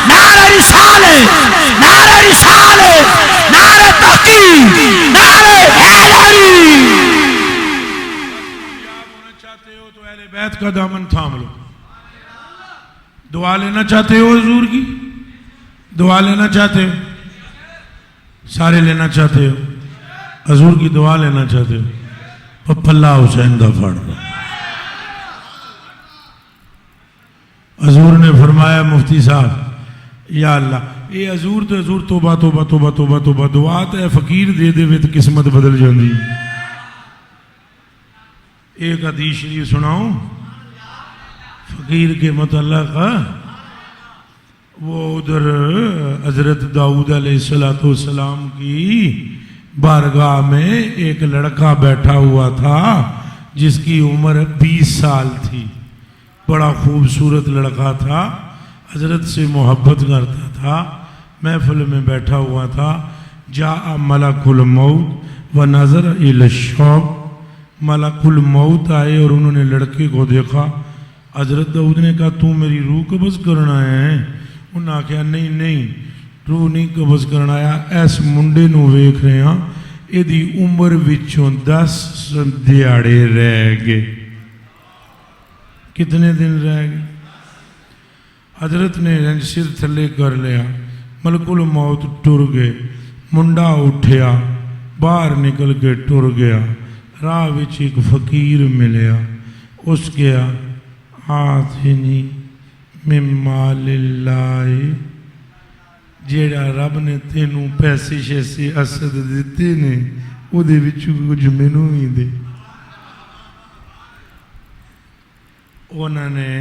نعرہ رسالت نعرہ رسالت نعرہ تحقیق نعرہ حیدری آپ ہونا چاہتے ہو تو اہل بیت کا دامن تھام لو دعا لینا چاہتے ہو حضور کی دعا لینا چاہتے ہو سارے لینا چاہتے ہو حضور کی دعا لینا چاہتے ہو پھلا حسین دا پھاڑ دو حضور نے فرمایا مفتی صاحب یا اللہ اے حضور تو حضور توبہ توبہ توبہ توبہ توبہ دعا تے فقیر دے دے تو قسمت بدل جاندی ایک حدیث شریف سناؤں فقیر کے متعلق وہ ادھر حضرت داؤد علیہ السلام کی بارگاہ میں ایک لڑکا بیٹھا ہوا تھا جس کی عمر 20 سال تھی. بڑا خوبصورت لڑکا تھا, حضرت سے محبت کرتا تھا, محفل میں بیٹھا ہوا تھا. جاء ملک الموت و نظر الی الشوق, ملک الموت آئے اور انہوں نے لڑکے کو دیکھا. حضرت داؤد نے کہا تو میری روح قبض کرنا ہے؟ انہوں نے کہا نہیں روح نہیں قبض کرنا آیا, ایس منڈے نو ویکھ رہے ہیں ایدی عمر وچوں 10 دیہاڑے رہ گئے. کتنے دن رہ گئے؟ حضرت نے سر تھلے کر لیا, ملک الموت ٹر گئے, منڈا اٹھیا باہر نکل کے ٹر گیا. راہ وچ ایک فقیر ملیا, اس گیا آتنی من مال اللہ, جیڑا رب نے تینوں پیسے شیسے اسد دیتے نے او دے وچوں کچھ مینوں ہی دے. انہوں نے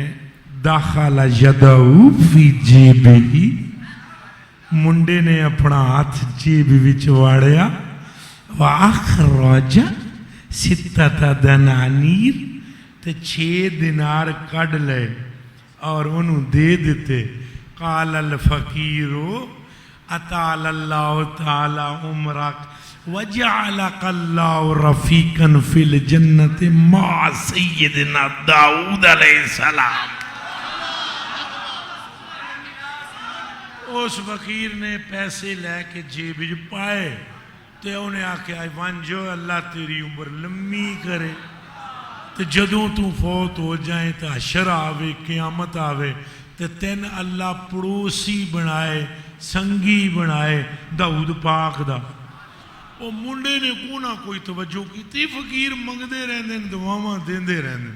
داخل یدہو فی جیبہی, منڈے نے اپنا ہاتھ جیب وچ واڑیا. وَأَخْرَجَ 6 دنانیر, تے 6 دینار کڈ لے اور انہوں دے دیتے. قال الفقیر اطال اللہ تعالی عمرک وجعلک اللہ رفیقا فی الجنت مع سیدنا داؤد علیہ السلام. اس فقیر نے پیسے لے کے جیب پائے تے انہیں آکھیا وانجو اللہ تیری عمر لمبی کرے, تے جدوں تو فوت ہو جائیں تو حشر آوے قیامت آوے تے تین اللہ پڑوسی بنائے سنگی بنائے داؤد پاک دا. وہ منڈے نے کونا کوئی توجہ کی تی, فقیر منگدے رہندے دعاواں دیندے رہندے.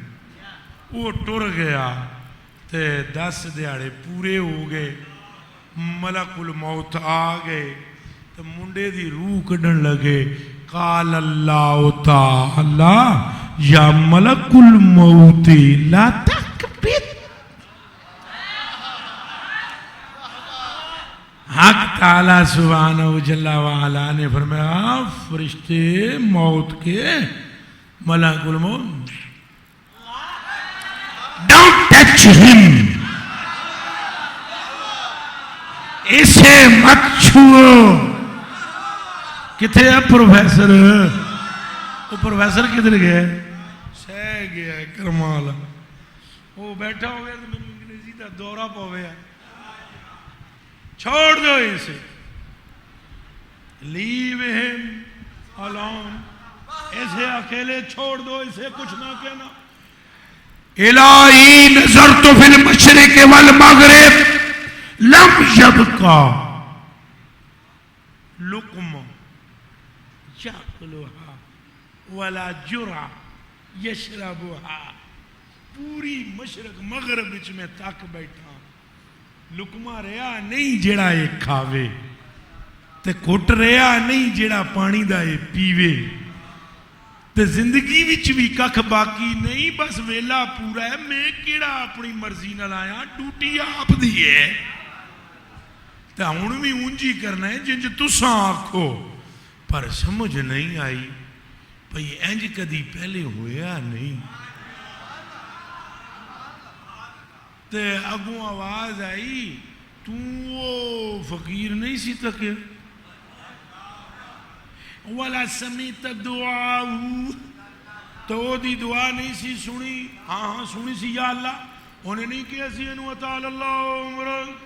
وہ ٹر گیا تے 10 دیہاڑے پورے ہو گئے. ملک الموت آ گئے تو منڈے دی روح کڈن لگے. قال اللہ تعالی یا ملک الموت لا تکبت. حق تعالی سبحانہ جل وعلا نے فرمایا فرشتے موت کے ملک الموت ڈونٹ ٹچ ہم, اسے مت چھوؤ. کتنے ہے پروفیسر؟ وہ پروفیسر کدھر گئے؟ سہ گیا کرمالا. وہ بیٹھا ہو گیا تو میں انگریزی کا دورہ پا گیا. چھوڑ دو اسے, لیو ہم الون, اسے اکیلے چھوڑ دو, اسے کچھ نہ کہنا. الہی نظرت فی المشرق والمغرب لم یبقا لقمہ یاکلھا ولا جرع یشربھا. پوری مشرق مغرب وچ میں تک بیٹھا, لقمہ رہا نہیں جیڑا یہ کھاوے, تے کٹ رہا نہیں جیڑا پانی دا یہ پیوے, تے زندگی وچ بھی ککھ باقی نہیں, بس ویلا پورا ہے. میں کیڑا اپنی مرضی نال آیا, ڈیوٹی آپ دی ہے. تے ہن بھی اونجی کرنا ہے جنج تساں آکھو. پر سمجھ نہیں آئی بھئی انج کدی پہلے ہویا نہیں. تے اگوں آواز آئی تو وہ فقیر نہیں سی تکے. وَلَا سَمِعْتَ دُعَاهُ, تو دی دعا نہیں سی سنی. ہاں سنی سی, یا اللہ. انہیں نہیں کیا سی انہوں اطال اللہ عمرک,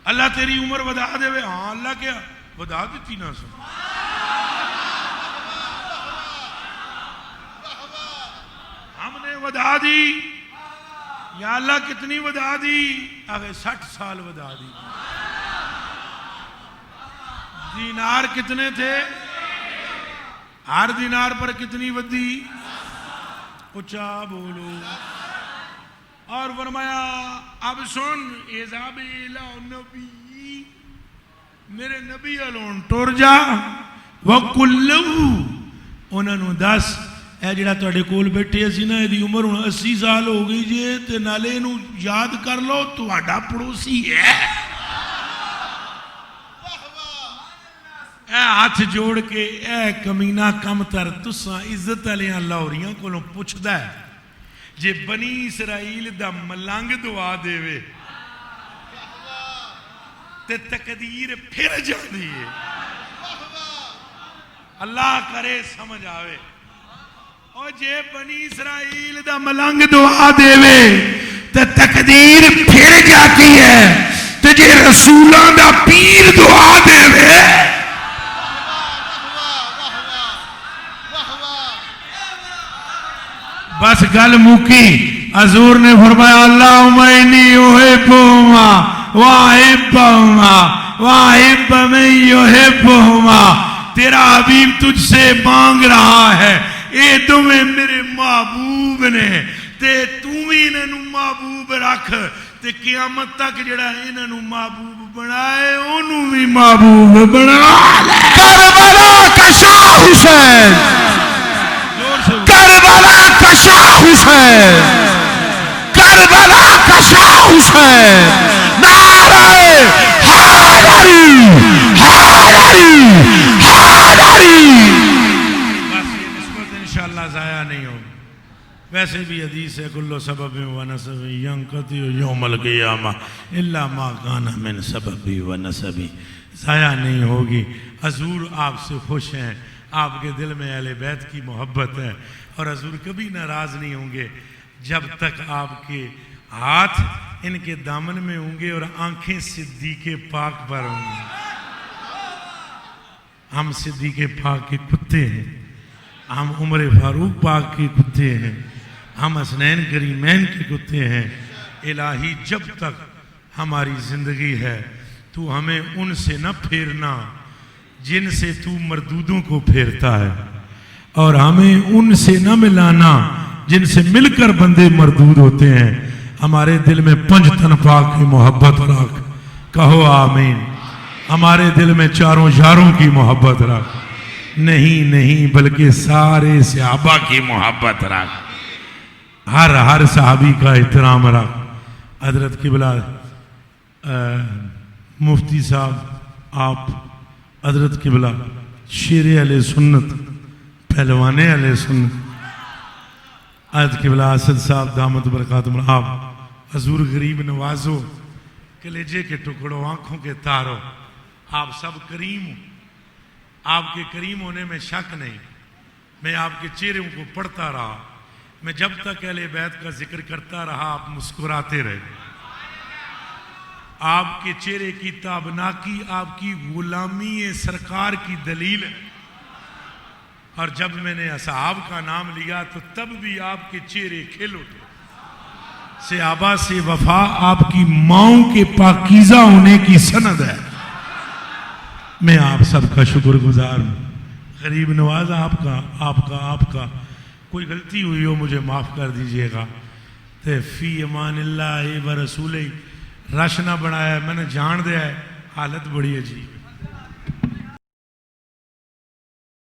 اللہ تیری عمر ودا دے وے. ہاں اللہ کیا ودا دیتی نہ سن. ہم نے ودا دی. یا اللہ کتنی ودا دی؟ آگے 60 سال ودا دی. دینار کتنے تھے؟ ہر دینار پر کتنی ودی؟ اچھا بولو. اور فرمایا اب سن, اذهب الى النبی, میرے نبی الون ٹر جا. وَقُلْ لَهُ, انہوں نے 10 ਇਹ ਜਿਹੜਾ ਤੁਹਾਡੇ ਕੋਲ ਬੈਠੇ ਅਸੀਂ ਨਾ ਇਹਦੀ ਉਮਰ ਹੁਣ 80 ਸਾਲ ਹੋ ਗਈ ਜੇ ਤੇ ਨਾਲੇ ਇਹਨੂੰ ਯਾਦ ਕਰ ਲਓ ਤੁਹਾਡਾ ਪੜੋਸੀ ਹੈ اے ہاتھ جوڑ کے اے کمینہ کم تر تساں عزت علیاں لاہوریاں کولوں پوچھدا ہے جے بنی اسرائیل دا ملنگ دعا دے وے تے تقدیر پھر جاندی ہے اللہ کرے سمجھ آوے اور جے بنی اسرائیل دا ملنگ دعا دے وے تے تقدیر پھر جاتی ہے تے جے رسولاں دا پیر دعا دے وے بس گل موکی حضور نے فرمایا اللہم انی احبہما واحبہما واحب من یحبہما تیرا حبیب تجھ سے مانگ رہا ہے اے تمہیں میرے محبوب نے تے تم ہی انہوں محبوب رکھ تے قیامت تک جڑا انہوں محبوب بنائے انہوں بھی محبوب بنا لے کربلا کا شاہ حسین کربلا کا شاہ حسین کربلا کا شاہ حسین نعرہ حیدری حیدری حیدری بس یہ نسبت انشاءاللہ ضائع نہیں ہوگی ویسے بھی حدیث ہے کلو سبب و نسب ینقطع یوم القیامہ الا ما کان من سبب و نسب ضائع نہیں ہوگی حضور آپ سے خوش ہیں آپ کے دل میں اہل بیت کی محبت ہے اور حضور کبھی ناراض نہیں ہوں گے جب تک آپ کے ہاتھ ان کے دامن میں ہوں گے اور آنکھیں صدیق پاک پر ہوں گی ہم صدیق پاک کے کتے ہیں ہم عمر فاروق پاک کے کتے ہیں ہم حسنین کریمین کے کتے ہیں الہی جب تک ہماری زندگی ہے تو ہمیں ان سے نہ پھیرنا جن سے تو مردودوں کو پھیرتا ہے اور ہمیں ان سے نہ ملانا جن سے مل کر بندے مردود ہوتے ہیں ہمارے دل میں پنج تن پاک کی محبت رکھ کہو آمین ہمارے دل میں چاروں یاروں کی محبت رکھ نہیں نہیں بلکہ سارے صحابہ کی محبت رکھ ہر صحابی کا احترام رکھ حضرت قبلہ مفتی صاحب آپ حضرت قبلہ شیر علیہ سنت پہلوانے علیہ سنت حضرت قبلہ اسد صاحب دامت برکاتہم آپ حضور غریب نوازو کلیجے کے ٹکڑوں آنکھوں کے تاروں آپ سب کریم ہوں آپ کے کریم ہونے میں شک نہیں میں آپ کے چہروں کو پڑھتا رہا میں جب تک اہل بیت کا ذکر کرتا رہا آپ مسکراتے رہے آپ کے چہرے کی تابناکی آپ کی غلامی سرکار کی دلیل ہے اور جب میں نے اصحاب کا نام لیا تو تب بھی آپ کے چہرے کھل اٹھے صحابہ سے وفا آپ کی ماؤں کے پاکیزہ ہونے کی سند ہے میں آپ سب کا شکر گزار ہوں غریب نواز آپ کا کوئی غلطی ہوئی ہو مجھے معاف کر دیجئے گا تے فی امان اللہ و رسول رش نہ بنایا میں نے جان دیا ہے حالت بڑی عجیب